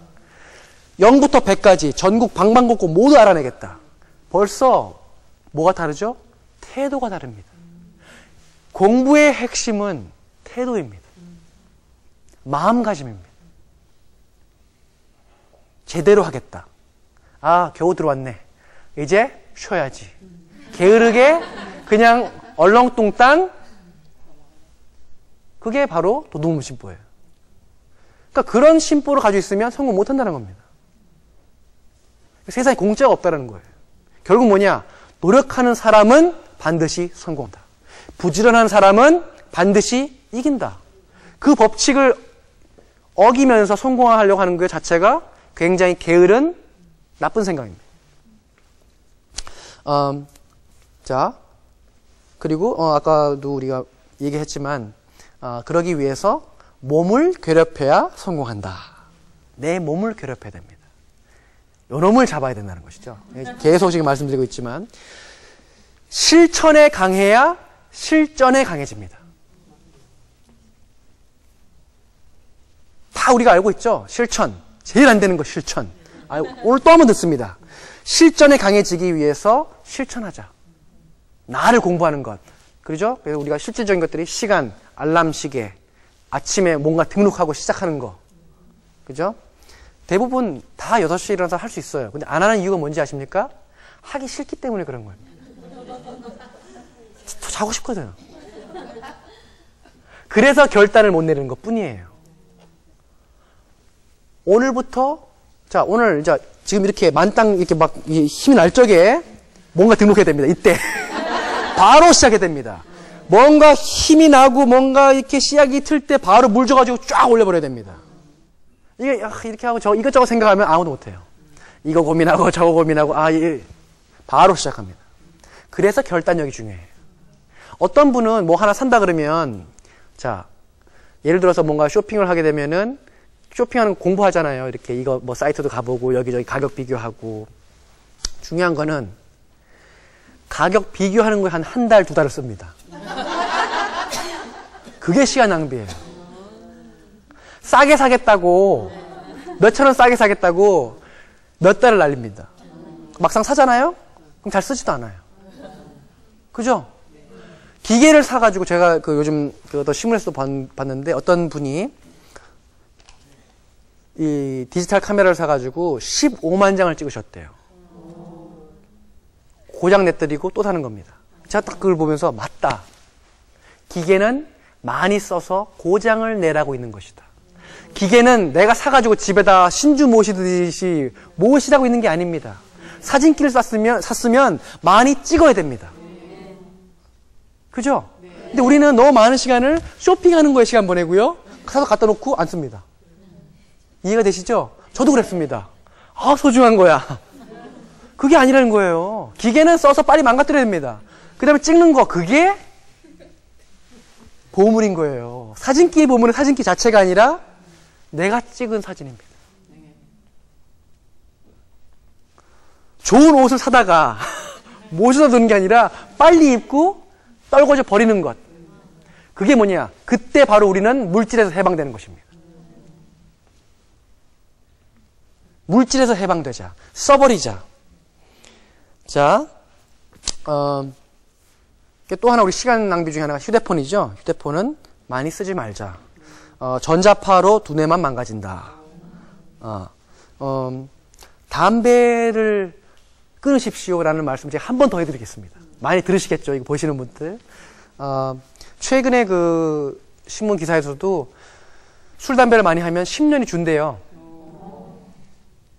0부터 100까지 전국 방방곡곡 모두 알아내겠다. 벌써 뭐가 다르죠? 태도가 다릅니다. 공부의 핵심은 태도입니다. 마음가짐입니다. 제대로 하겠다. 아, 겨우 들어왔네. 이제 쉬어야지. 게으르게 그냥 얼렁뚱땅. 그게 바로 도둑놈 심보예요. 그러니까 그런 심보를 가지고 있으면 성공 못한다는 겁니다. 세상에 공짜가 없다는 거예요. 결국 뭐냐? 노력하는 사람은 반드시 성공한다. 부지런한 사람은 반드시 이긴다. 그 법칙을 어기면서 성공하려고 하는 것 자체가 굉장히 게으른 나쁜 생각입니다. 자, 그리고 아까도 우리가 얘기했지만 그러기 위해서 몸을 괴롭혀야 성공한다. 내 몸을 괴롭혀야 됩니다. 요놈을 잡아야 된다는 것이죠. 계속 지금 말씀드리고 있지만 실천에 강해야 실전에 강해집니다. 다 우리가 알고 있죠. 실천. 제일 안 되는 거 실천. 오늘 또 한 번 듣습니다. 실전에 강해지기 위해서 실천하자. 나를 공부하는 것. 그렇죠? 그래서 우리가 실질적인 것들이 시간, 알람 시계, 아침에 뭔가 등록하고 시작하는 거. 그죠? 대부분 다 6시에 일어나서 할 수 있어요. 근데 안 하는 이유가 뭔지 아십니까? 하기 싫기 때문에 그런 거예요. 자고 싶거든. 그래서 결단을 못 내리는 것 뿐이에요. 오늘부터, 자, 오늘, 이제 지금 이렇게 만땅 이렇게 막 힘이 날 적에 뭔가 등록해야 됩니다. 이때. 바로 시작해야 됩니다. 뭔가 힘이 나고 뭔가 이렇게 씨앗이 틀 때 바로 물 줘가지고 쫙 올려버려야 됩니다. 이게 이렇게 하고 저 이것저것 생각하면 아무도 못해요. 이거 고민하고 저거 고민하고 바로 시작합니다. 그래서 결단력이 중요해요. 어떤 분은 뭐 하나 산다 그러면 자 예를 들어서 뭔가 쇼핑을 하게 되면은 쇼핑하는 거 공부하잖아요. 이렇게 이거 뭐 사이트도 가보고 여기저기 가격 비교하고 중요한 거는 가격 비교하는 거에 한 달, 2달을 씁니다. 그게 시간 낭비예요. 싸게 사겠다고 몇천 원 싸게 사겠다고 몇 달을 날립니다. 막상 사잖아요? 그럼 잘 쓰지도 않아요. 그죠? 기계를 사가지고 제가 요즘 신문에서도 봤는데 어떤 분이 이 디지털 카메라를 사가지고 15만 장을 찍으셨대요. 고장 내뜨리고 또 사는 겁니다. 제가 딱 그걸 보면서 맞다. 기계는 많이 써서 고장을 내라고 있는 것이다. 기계는 내가 사가지고 집에다 신주 모시듯이 모시라고 있는 게 아닙니다. 사진기를 샀으면 많이 찍어야 됩니다. 그죠? 근데 우리는 너무 많은 시간을 쇼핑하는 거에 시간 보내고요. 사서 갖다 놓고 안 씁니다. 이해가 되시죠? 저도 그랬습니다. 소중한 거야. 그게 아니라는 거예요. 기계는 써서 빨리 망가뜨려야 됩니다. 그 다음에 찍는 거, 그게 보물인 거예요. 사진기의 보물은 사진기 자체가 아니라 내가 찍은 사진입니다. 좋은 옷을 사다가 모셔다 두는 게 아니라 빨리 입고 떨궈져 버리는 것. 그게 뭐냐? 그때 바로 우리는 물질에서 해방되는 것입니다. 물질에서 해방되자. 써버리자. 자, 또 하나 우리 시간 낭비 중에 하나가 휴대폰이죠. 휴대폰은 많이 쓰지 말자. 전자파로 두뇌만 망가진다. 담배를 끊으십시오라는 말씀 제가 한 번 더 해드리겠습니다. 많이 들으시겠죠, 이거 보시는 분들. 최근에 그 신문 기사에서도 술, 담배를 많이 하면 10년이 준대요.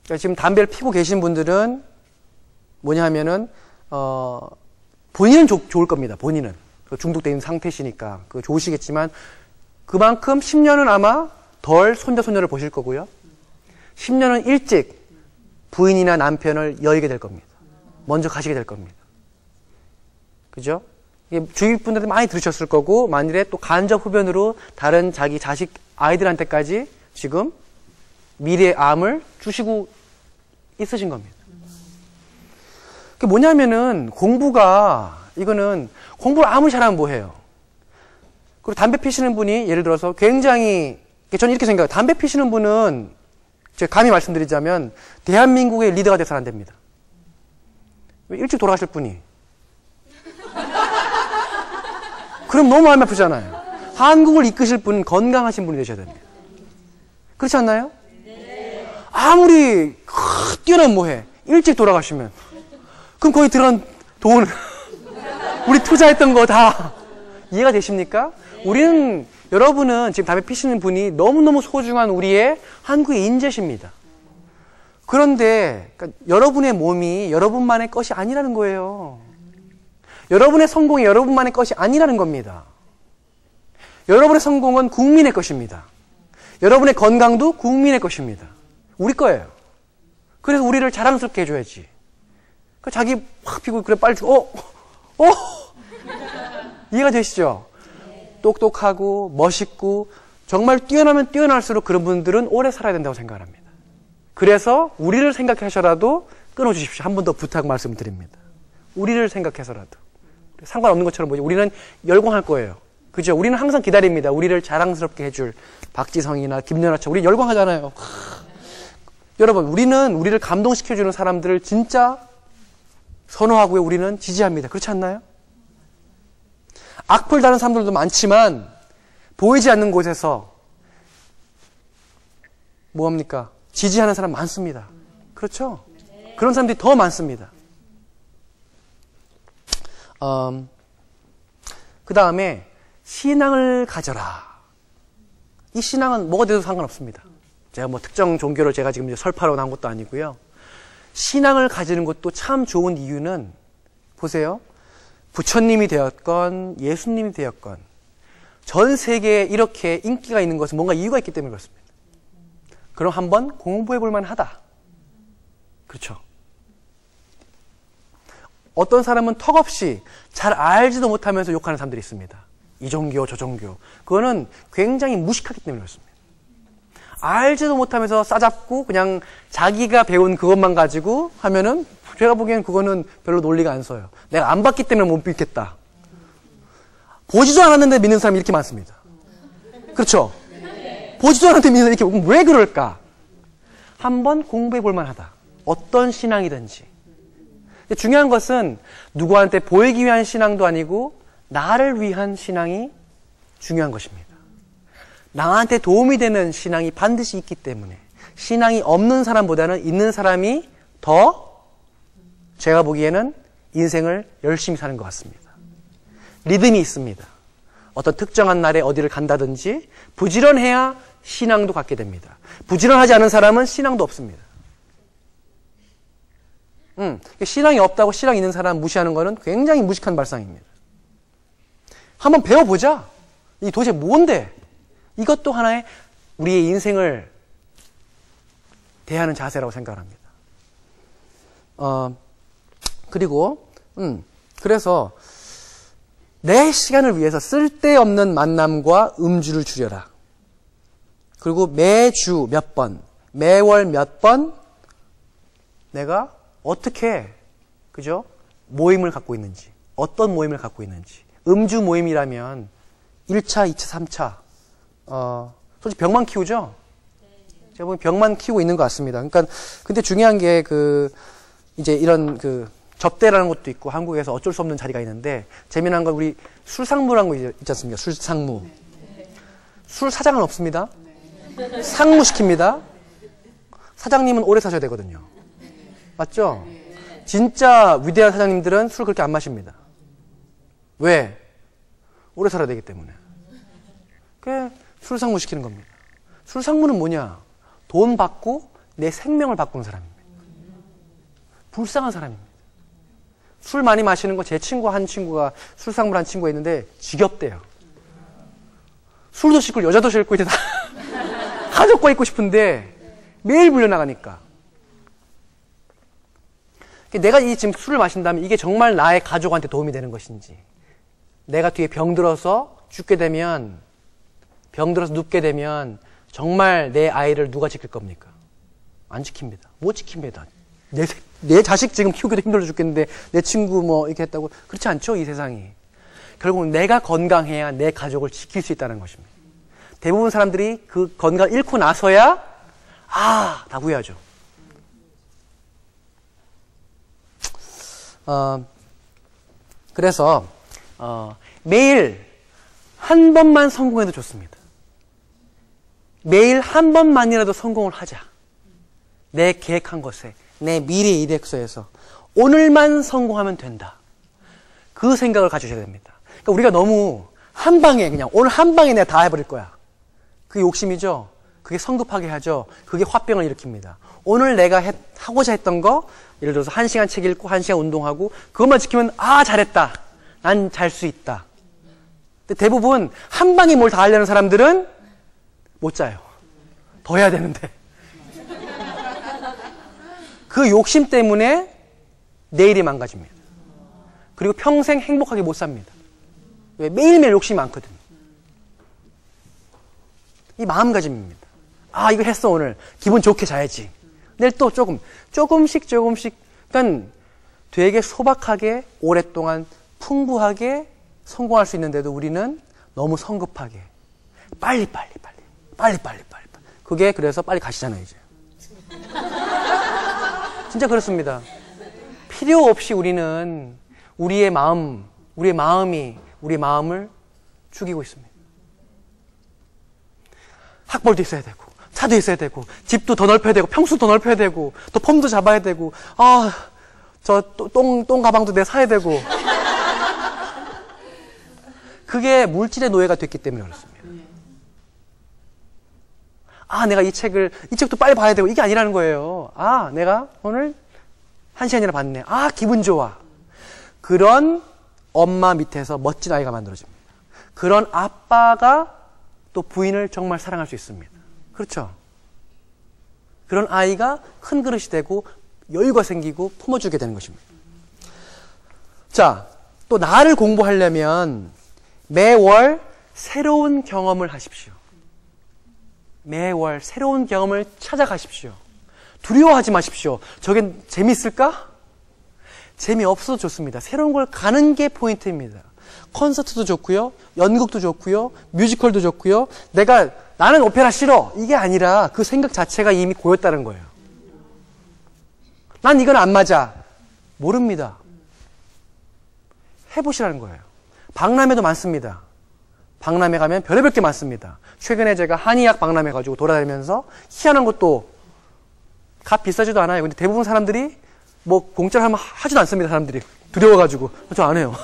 그러니까 지금 담배를 피고 계신 분들은 뭐냐 하면은, 본인은 좋을 겁니다. 본인은. 중독되어 있는 상태시니까. 그거 좋으시겠지만, 그만큼 10년은 아마 덜 손자, 손녀를 보실 거고요. 10년은 일찍 부인이나 남편을 여의게 될 겁니다. 먼저 가시게 될 겁니다. 그죠? 이게 주위 분들한테 많이 들으셨을 거고, 만일에 또 간접 흡연으로 다른 자기 자식 아이들한테까지 지금 미래의 암을 주시고 있으신 겁니다. 그게 뭐냐면은 공부를 아무리 잘하면 뭐해요? 그리고 담배 피시는 분이 예를 들어서 굉장히, 저는 이렇게 생각해요. 담배 피시는 분은 제가 감히 말씀드리자면 대한민국의 리더가 돼서는 안 됩니다. 일찍 돌아가실 분이. 그럼 너무 마음이 아프잖아요. 한국을 이끄실 분은 건강하신 분이 되셔야 됩니다. 그렇지 않나요? 네. 아무리 뛰어나면 뭐해? 일찍 돌아가시면. 그럼 거기 들어간 돈, 우리 투자했던 거 다 이해가 되십니까? 네. 여러분은 지금 담배 피시는 분이 너무너무 소중한 우리의 한국의 인재십니다. 그런데 그러니까 여러분의 몸이 여러분만의 것이 아니라는 거예요. 여러분의 성공이 여러분만의 것이 아니라는 겁니다. 여러분의 성공은 국민의 것입니다. 여러분의 건강도 국민의 것입니다. 우리 거예요. 그래서 우리를 자랑스럽게 해줘야지. 자기 확 피고 그래 빨리 이해가 되시죠? 똑똑하고 멋있고 정말 뛰어나면 뛰어날수록 그런 분들은 오래 살아야 된다고 생각합니다. 그래서 우리를 생각하셔라도 끊어주십시오. 한 번 더 부탁 말씀드립니다. 우리를 생각해서라도. 상관없는 것처럼 보이죠. 우리는 열광할 거예요. 그죠? 우리는 항상 기다립니다. 우리를 자랑스럽게 해줄 박지성이나 김연아처럼 우리 열광하잖아요. 여러분, 우리는 우리를 감동시켜주는 사람들을 진짜 선호하고요. 우리는 지지합니다. 그렇지 않나요? 악플 다는 사람들도 많지만 보이지 않는 곳에서 뭐합니까? 지지하는 사람 많습니다. 그렇죠? 그런 사람들이 더 많습니다. 그 다음에 신앙을 가져라. 이 신앙은 뭐가 돼도 상관없습니다. 제가 뭐 특정 종교를 제가 지금 설파로 나온 것도 아니고요. 신앙을 가지는 것도 참 좋은 이유는 보세요. 부처님이 되었건 예수님이 되었건 전 세계에 이렇게 인기가 있는 것은 뭔가 이유가 있기 때문에 그렇습니다. 그럼 한번 공부해 볼 만하다. 그렇죠? 어떤 사람은 턱없이 잘 알지도 못하면서 욕하는 사람들이 있습니다. 이 종교 저 종교. 그거는 굉장히 무식하기 때문에 그렇습니다. 알지도 못하면서 싸잡고 그냥 자기가 배운 그것만 가지고 하면은 제가 보기엔 그거는 별로 논리가 안 서요. 내가 안 봤기 때문에 못 믿겠다. 보지도 않았는데 믿는 사람이 이렇게 많습니다. 그렇죠? 보지도 않았는데 믿는 사람이 이렇게 왜 그럴까? 한번 공부해 볼 만하다. 어떤 신앙이든지. 근데 중요한 것은 누구한테 보이기 위한 신앙도 아니고 나를 위한 신앙이 중요한 것입니다. 나한테 도움이 되는 신앙이 반드시 있기 때문에 신앙이 없는 사람보다는 있는 사람이 더 제가 보기에는 인생을 열심히 사는 것 같습니다. 리듬이 있습니다. 어떤 특정한 날에 어디를 간다든지 부지런해야 신앙도 갖게 됩니다. 부지런하지 않은 사람은 신앙도 없습니다. 신앙이 없다고 신앙 있는 사람 무시하는 것은 굉장히 무식한 발상입니다. 한번 배워보자. 이게 도대체 뭔데? 이것도 하나의 우리의 인생을 대하는 자세라고 생각합니다. 그리고 그래서 내 시간을 위해서 쓸데없는 만남과 음주를 줄여라. 그리고 매주 몇 번, 매월 몇 번 내가 어떻게 그죠? 모임을 갖고 있는지, 어떤 모임을 갖고 있는지. 음주 모임이라면 1차, 2차, 3차 솔직히 병만 키우죠? 제가 보기엔 병만 키우고 있는 것 같습니다. 그러니까 근데 중요한 게 이제 이런 접대라는 것도 있고 한국에서 어쩔 수 없는 자리가 있는데 재미난 건 우리 술상무라는 거 있지 않습니까? 술상무. 술 사장은 없습니다. 상무 시킵니다. 사장님은 오래 사셔야 되거든요. 맞죠? 진짜 위대한 사장님들은 술 그렇게 안 마십니다. 왜? 오래 살아야 되기 때문에. 그게 술상무 시키는 겁니다. 술상무는 뭐냐? 돈 받고 내 생명을 바꾸는 사람입니다. 불쌍한 사람입니다. 술 많이 마시는 거 제 친구 한 친구가 술상무를 한 친구가 있는데 지겹대요. 술도 싫고 여자도 싫고 이제 다 가족과 있고 싶은데 매일 불려나가니까. 내가 이 지금 술을 마신다면 이게 정말 나의 가족한테 도움이 되는 것인지, 내가 뒤에 병들어서 죽게 되면, 병들어서 눕게 되면 정말 내 아이를 누가 지킬 겁니까? 안 지킵니다. 못 지킵니다. 내 자식 지금 키우기도 힘들어 죽겠는데 내 친구 뭐 이렇게 했다고. 그렇지 않죠, 이 세상이. 결국 내가 건강해야 내 가족을 지킬 수 있다는 것입니다. 대부분 사람들이 그 건강 잃고 나서야 다 후회하죠. 그래서 매일 한 번만 성공해도 좋습니다. 매일 한 번만이라도 성공을 하자. 내 계획한 것에, 내 미래 이력서에서 오늘만 성공하면 된다. 그 생각을 가지셔야 됩니다. 그러니까 우리가 너무 한 방에 그냥 오늘 한 방에 내가 다 해버릴 거야. 그게 욕심이죠. 그게 성급하게 하죠. 그게 화병을 일으킵니다. 오늘 내가 하고자 했던 거, 예를 들어서 1시간 책 읽고 1시간 운동하고 그것만 지키면 잘했다. 난 잘 수 있다. 근데 대부분 한 방에 뭘 다 하려는 사람들은 못 자요. 더 해야 되는데. 그 욕심 때문에 내일이 망가집니다. 그리고 평생 행복하게 못 삽니다. 왜? 매일매일 욕심이 많거든요. 이 마음가짐입니다. 이거 했어 오늘. 기분 좋게 자야지. 내일 또 조금씩 그러니까 되게 소박하게 오랫동안 풍부하게 성공할 수 있는데도 우리는 너무 성급하게 빨리. 그게 그래서 빨리 가시잖아요, 이제. 진짜 그렇습니다. 필요 없이 우리는 우리의 마음을 죽이고 있습니다. 학벌도 있어야 되고, 차도 있어야 되고, 집도 더 넓혀야 되고, 평수도 더 넓혀야 되고, 또 폼도 잡아야 되고, 저 똥 가방도 내가 사야 되고. 그게 물질의 노예가 됐기 때문에 그렇습니다. 내가 이 책도 빨리 봐야 되고, 이게 아니라는 거예요. 내가 오늘 1시간이나 봤네. 기분 좋아. 그런 엄마 밑에서 멋진 아이가 만들어집니다. 그런 아빠가 또 부인을 정말 사랑할 수 있습니다. 그렇죠? 그런 아이가 큰 그릇이 되고 여유가 생기고 품어주게 되는 것입니다. 자, 또 나를 공부하려면 매월 새로운 경험을 하십시오. 매월 새로운 경험을 찾아가십시오. 두려워하지 마십시오. 저게 재밌을까? 재미없어도 좋습니다. 새로운 걸 가는 게 포인트입니다. 콘서트도 좋고요. 연극도 좋고요. 뮤지컬도 좋고요. 나는 오페라 싫어. 이게 아니라 그 생각 자체가 이미 고였다는 거예요. 난 이건 안 맞아. 모릅니다. 해보시라는 거예요. 박람회도 많습니다. 박람회 가면 별의별 게 많습니다. 최근에 제가 한의학 박람회 가지고 돌아다니면서 희한한 것도 값 비싸지도 않아요. 근데 대부분 사람들이 공짜로 하면 하지도 않습니다. 사람들이 두려워가지고. 저 안 해요.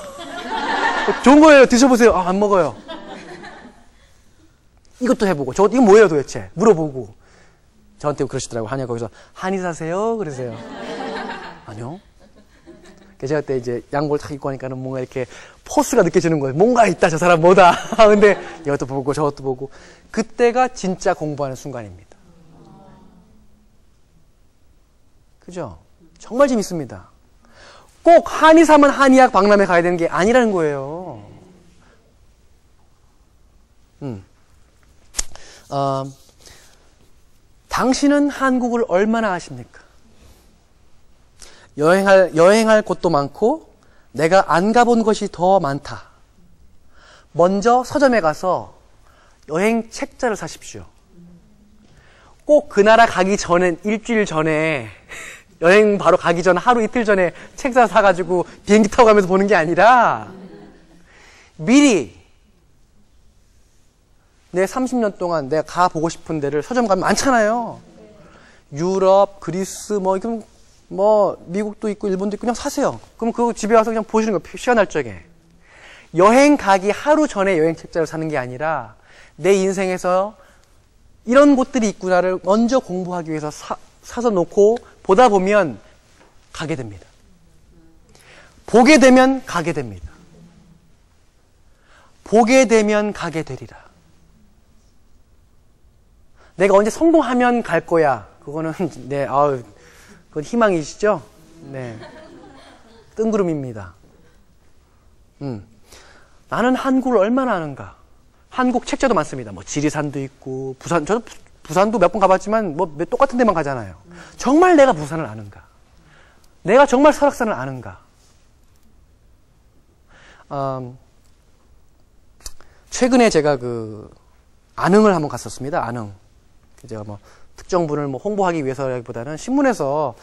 좋은 거예요. 드셔보세요. 안 먹어요. 이것도 해보고 이거 뭐예요 도대체? 물어보고. 저한테 그러시더라고요. 한의학 거기서 한의사세요? 그러세요. 아니요. 제가 그때 이제 양복을 탁 입고 하니까는 뭔가 이렇게 포스가 느껴지는 거예요. 뭔가 있다, 저 사람 뭐다. 근데 이것도 보고 저것도 보고. 그때가 진짜 공부하는 순간입니다. 그죠? 정말 재밌습니다. 꼭 한의사면 한의학 박람회 가야 되는 게 아니라는 거예요. 당신은 한국을 얼마나 아십니까? 여행할 곳도 많고 내가 안 가본 것이 더 많다. 먼저 서점에 가서 여행 책자를 사십시오. 꼭 그 나라 가기 전에, 일주일 전에, 여행 바로 가기 전 하루 이틀 전에 책자 사가지고 비행기 타고 가면서 보는 게 아니라 미리 내 30년 동안 내가 가보고 싶은 데를 서점 가면 많잖아요. 유럽, 그리스, 미국도 있고 일본도 있고 그냥 사세요. 그럼 그거 집에 와서 그냥 보시는 거예요. 시간 날 적에. 여행 가기 하루 전에 여행 책자를 사는 게 아니라 내 인생에서 이런 곳들이 있구나를 먼저 공부하기 위해서 사서 놓고 보다 보면 가게 됩니다. 보게 되면 가게 됩니다. 보게 되면 가게 되리라. 내가 언제 성공하면 갈 거야. 그거는 그건 희망이시죠? 네. 뜬구름입니다. 나는 한국을 얼마나 아는가. 한국 책자도 많습니다. 뭐 지리산도 있고 부산, 저도 부산도 몇 번 가봤지만 뭐 똑같은 데만 가잖아요. 정말 내가 부산을 아는가. 내가 정말 설악산을 아는가. 최근에 제가 안흥을 한번 갔었습니다. 안흥. 제가 뭐 특정 분을 뭐 홍보하기 위해서라기보다는 신문에서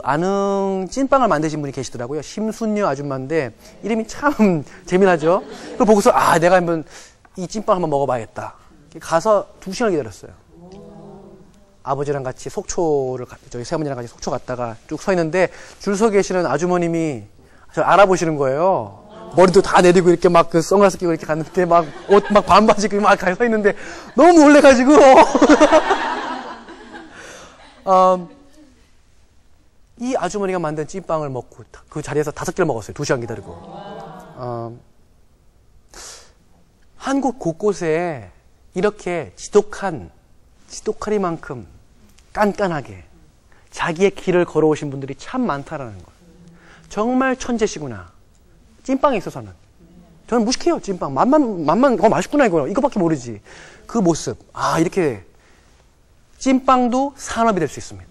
안흥 찐빵을 만드신 분이 계시더라고요. 심순녀 아줌마인데 이름이 참 재미나죠. 그걸 보고서 내가 한번 이 찐빵 한번 먹어봐야겠다. 가서 2시간 기다렸어요. 아버지랑 같이 속초를 저희 새어머니랑 같이 속초 갔다가 쭉 서 있는데 줄 서 계시는 아주머님이 저 알아보시는 거예요. 머리도 다 내리고 이렇게 막 선글라스 끼고 이렇게 갔는데 막 옷 막 반바지 입고 막 서 있는데 너무 놀래가지고 이 아주머니가 만든 찐빵을 먹고 그 자리에서 5개를 먹었어요. 2시간 기다리고. 한국 곳곳에 이렇게 지독하리만큼 깐깐하게 자기의 길을 걸어오신 분들이 참 많다라는 거예요. 정말 천재시구나. 찐빵에 있어서는. 저는 무식해요, 찐빵. 맛만, 맛있구나, 이거밖에 모르지. 그 모습. 이렇게. 찐빵도 산업이 될 수 있습니다.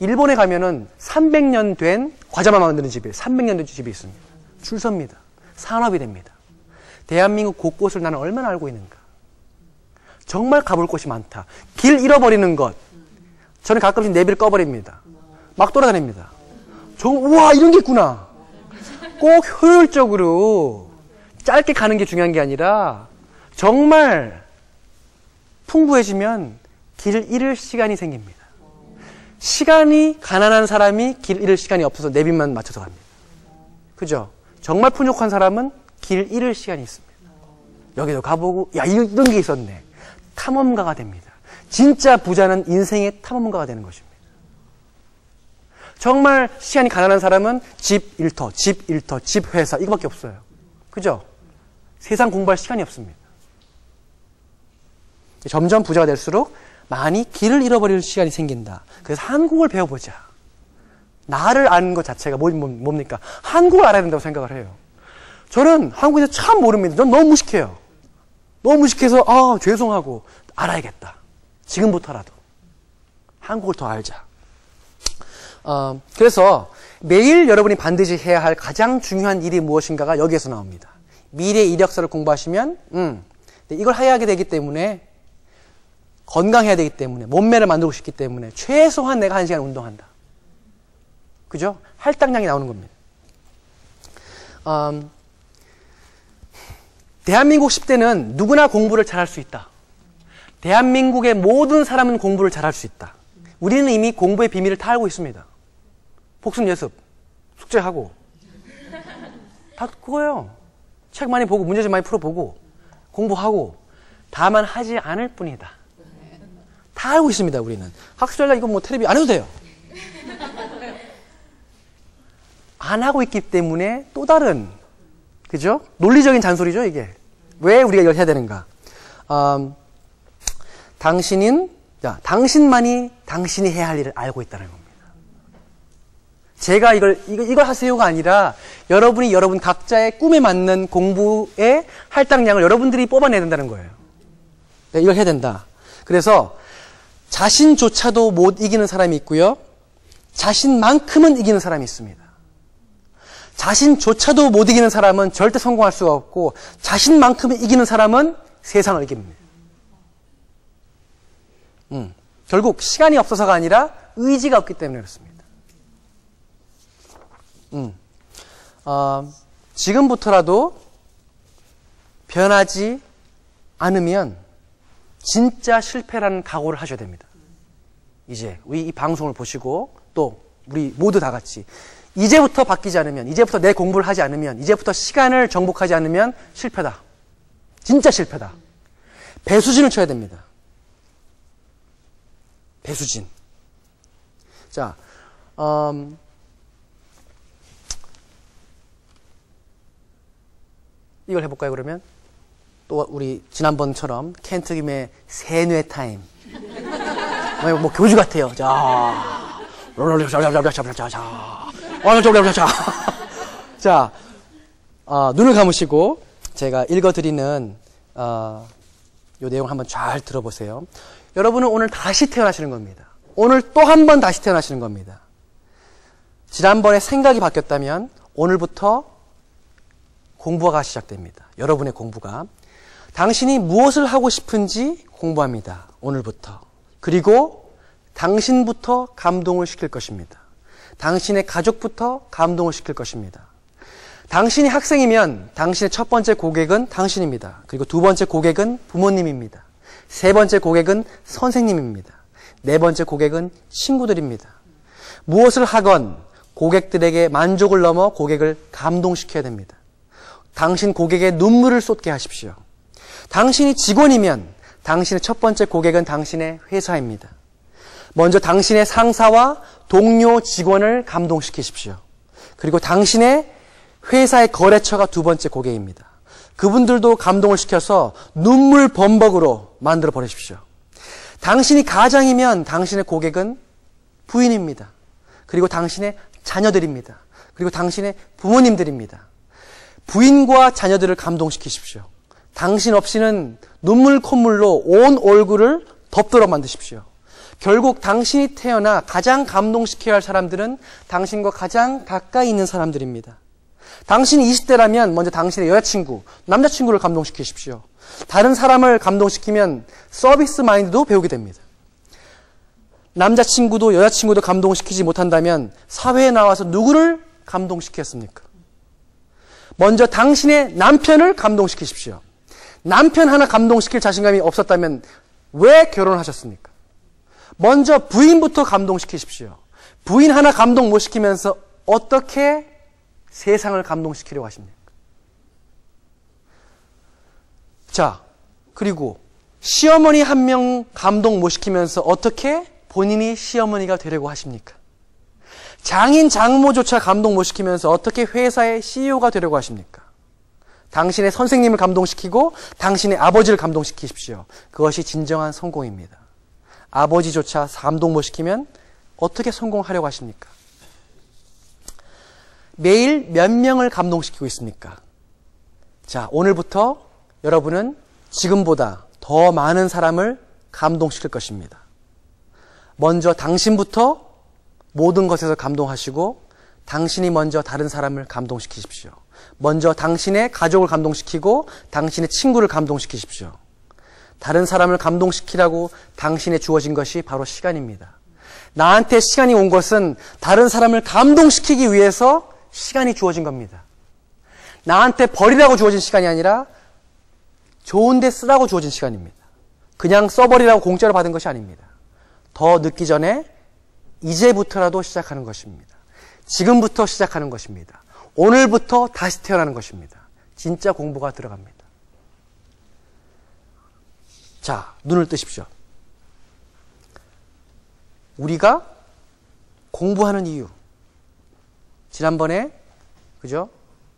일본에 가면은 300년 된 과자만 만드는 집이에요. 300년 된 집이 있습니다. 줄 섭니다. 산업이 됩니다. 대한민국 곳곳을 나는 얼마나 알고 있는가. 정말 가볼 곳이 많다. 길 잃어버리는 것. 저는 가끔씩 내비를 꺼버립니다. 막 돌아다닙니다. 우와, 이런 게 있구나. 꼭 효율적으로 짧게 가는 게 중요한 게 아니라 정말 풍부해지면 길 잃을 시간이 생깁니다. 시간이 가난한 사람이 길 잃을 시간이 없어서 내비만 맞춰서 갑니다. 그죠? 정말 풍족한 사람은 길 잃을 시간이 있습니다. 여기도 가보고 이런 게 있었네. 탐험가가 됩니다. 진짜 부자는 인생의 탐험가가 되는 것입니다. 정말 시간이 가난한 사람은 집 일터, 집 회사 이거밖에 없어요. 그죠? 세상 공부할 시간이 없습니다. 점점 부자가 될수록 많이 길을 잃어버릴 시간이 생긴다. 그래서 한국을 배워보자. 나를 아는 것 자체가 뭡니까? 한국을 알아야 된다고 생각을 해요. 저는 한국에서 참 모릅니다. 전 너무 무식해요. 너무 무식해서 죄송하고 알아야겠다. 지금부터라도 한국을 더 알자. 그래서 매일 여러분이 반드시 해야 할 가장 중요한 일이 무엇인가가 여기에서 나옵니다. 미래 이력서를 공부하시면 이걸 해야 하게 되기 때문에 건강해야 되기 때문에 몸매를 만들고 싶기 때문에 최소한 내가 1시간 운동한다. 그죠? 할당량이 나오는 겁니다. 대한민국 10대는 누구나 공부를 잘할 수 있다. 대한민국의 모든 사람은 공부를 잘할 수 있다. 우리는 이미 공부의 비밀을 다 알고 있습니다. 복습 예습, 숙제하고 다 그거예요. 책 많이 보고 문제집 많이 풀어보고 공부하고 다만 하지 않을 뿐이다. 다 알고 있습니다. 우리는 학습전략 이거 뭐 텔레비 안 해도 돼요. 안 하고 있기 때문에 또 다른 그죠? 논리적인 잔소리죠 이게. 왜 우리가 이걸 해야 되는가? 당신만이 당신이 해야 할 일을 알고 있다는 겁니다. 제가 이걸 하세요가 아니라 여러분이 여러분 각자의 꿈에 맞는 공부의 할당량을 여러분들이 뽑아내야 된다는 거예요. 네, 이걸 해야 된다. 그래서 자신조차도 못 이기는 사람이 있고요. 자신만큼은 이기는 사람이 있습니다. 자신조차도 못 이기는 사람은 절대 성공할 수가 없고 자신만큼은 이기는 사람은 세상을 이깁니다. 결국 시간이 없어서가 아니라 의지가 없기 때문에 그렇습니다. 지금부터라도 변하지 않으면 진짜 실패라는 각오를 하셔야 됩니다. 이제 우리 이 방송을 보시고 또 우리 모두 다 같이 이제부터 바뀌지 않으면, 이제부터 내 공부를 하지 않으면, 이제부터 시간을 정복하지 않으면 실패다. 진짜 실패다. 배수진을 쳐야 됩니다. 배수진. 자, 이걸 해볼까요, 그러면? 또 우리 지난번처럼 켄트김의 세뇌 타임. 뭐 교주 같아요. 자, 자. 자, 눈을 감으시고 제가 읽어드리는 요 내용 한번 잘 들어보세요. 여러분은 오늘 다시 태어나시는 겁니다. 오늘 또 한 번 다시 태어나시는 겁니다. 지난번에 생각이 바뀌었다면 오늘부터 공부가 시작됩니다. 여러분의 공부가. 당신이 무엇을 하고 싶은지 공부합니다. 오늘부터. 그리고 당신부터 감동을 시킬 것입니다. 당신의 가족부터 감동을 시킬 것입니다. 당신이 학생이면 당신의 첫 번째 고객은 당신입니다. 그리고 두 번째 고객은 부모님입니다. 세 번째 고객은 선생님입니다. 네 번째 고객은 친구들입니다. 무엇을 하건 고객들에게 만족을 넘어 고객을 감동시켜야 됩니다. 당신 고객의 눈물을 쏟게 하십시오. 당신이 직원이면 당신의 첫 번째 고객은 당신의 회사입니다. 먼저 당신의 상사와 동료 직원을 감동시키십시오. 그리고 당신의 회사의 거래처가 두 번째 고객입니다. 그분들도 감동을 시켜서 눈물 범벅으로 만들어 버리십시오. 당신이 가장이면 당신의 고객은 부인입니다. 그리고 당신의 자녀들입니다. 그리고 당신의 부모님들입니다. 부인과 자녀들을 감동시키십시오. 당신 없이는 눈물 콧물로 온 얼굴을 덮도록 만드십시오. 결국 당신이 태어나 가장 감동시켜야 할 사람들은 당신과 가장 가까이 있는 사람들입니다. 당신이 20대라면 먼저 당신의 여자친구, 남자친구를 감동시키십시오. 다른 사람을 감동시키면 서비스 마인드도 배우게 됩니다. 남자친구도 여자친구도 감동시키지 못한다면 사회에 나와서 누구를 감동시켰습니까? 먼저 당신의 남편을 감동시키십시오. 남편 하나 감동시킬 자신감이 없었다면 왜 결혼하셨습니까? 먼저 부인부터 감동시키십시오. 부인 하나 감동 못 시키면서 어떻게 세상을 감동시키려고 하십니까? 자, 그리고 시어머니 한 명 감동 못 시키면서 어떻게 본인이 시어머니가 되려고 하십니까? 장인, 장모조차 감동 못 시키면서 어떻게 회사의 CEO가 되려고 하십니까? 당신의 선생님을 감동시키고 당신의 아버지를 감동시키십시오. 그것이 진정한 성공입니다. 아버지조차 감동 못 시키면 어떻게 성공하려고 하십니까? 매일 몇 명을 감동시키고 있습니까? 자, 오늘부터 여러분은 지금보다 더 많은 사람을 감동시킬 것입니다. 먼저 당신부터 모든 것에서 감동하시고 당신이 먼저 다른 사람을 감동시키십시오. 먼저 당신의 가족을 감동시키고 당신의 친구를 감동시키십시오. 다른 사람을 감동시키라고 당신에 주어진 것이 바로 시간입니다. 나한테 시간이 온 것은 다른 사람을 감동시키기 위해서 시간이 주어진 겁니다. 나한테 버리라고 주어진 시간이 아니라 좋은 데 쓰라고 주어진 시간입니다. 그냥 써버리라고 공짜로 받은 것이 아닙니다. 더 늦기 전에 이제부터라도 시작하는 것입니다. 지금부터 시작하는 것입니다. 오늘부터 다시 태어나는 것입니다. 진짜 공부가 들어갑니다. 자, 눈을 뜨십시오. 우리가 공부하는 이유. 지난번에, 그죠?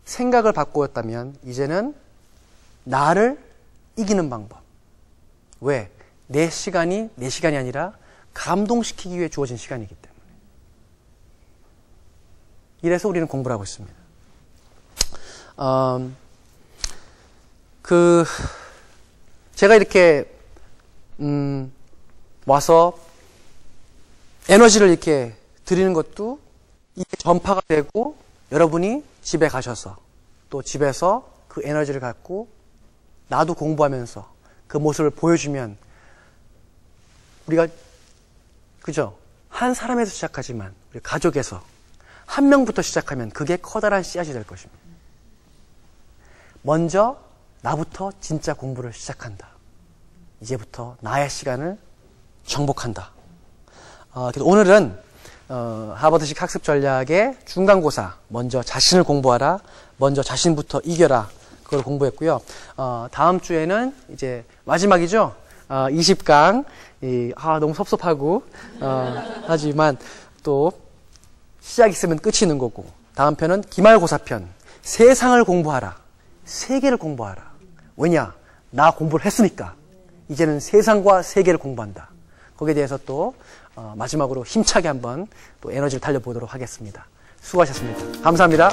생각을 바꾸었다면, 이제는 나를 이기는 방법. 왜? 내 시간이 아니라 감동시키기 위해 주어진 시간이기 때문에. 이래서 우리는 공부를 하고 있습니다. 제가 이렇게, 와서 에너지를 이렇게 드리는 것도 이게 전파가 되고 여러분이 집에 가셔서 또 집에서 그 에너지를 갖고 나도 공부하면서 그 모습을 보여주면 우리가, 그죠? 한 사람에서 시작하지만 우리 가족에서 한 명부터 시작하면 그게 커다란 씨앗이 될 것입니다. 먼저 나부터 진짜 공부를 시작한다. 이제부터 나의 시간을 정복한다. 그래서 오늘은 하버드식 학습 전략의 중간고사, 먼저 자신을 공부하라, 먼저 자신부터 이겨라, 그걸 공부했고요. 다음 주에는 이제 마지막이죠. 20강. 너무 섭섭하고 하지만 또 시작 있으면 끝이 있는 거고, 다음 편은 기말고사편. 세상을 공부하라, 세계를 공부하라. 왜냐? 나 공부를 했으니까 이제는 세상과 세계를 공부한다. 거기에 대해서 또 마지막으로 힘차게 한번 또 에너지를 달려보도록 하겠습니다. 수고하셨습니다. 감사합니다.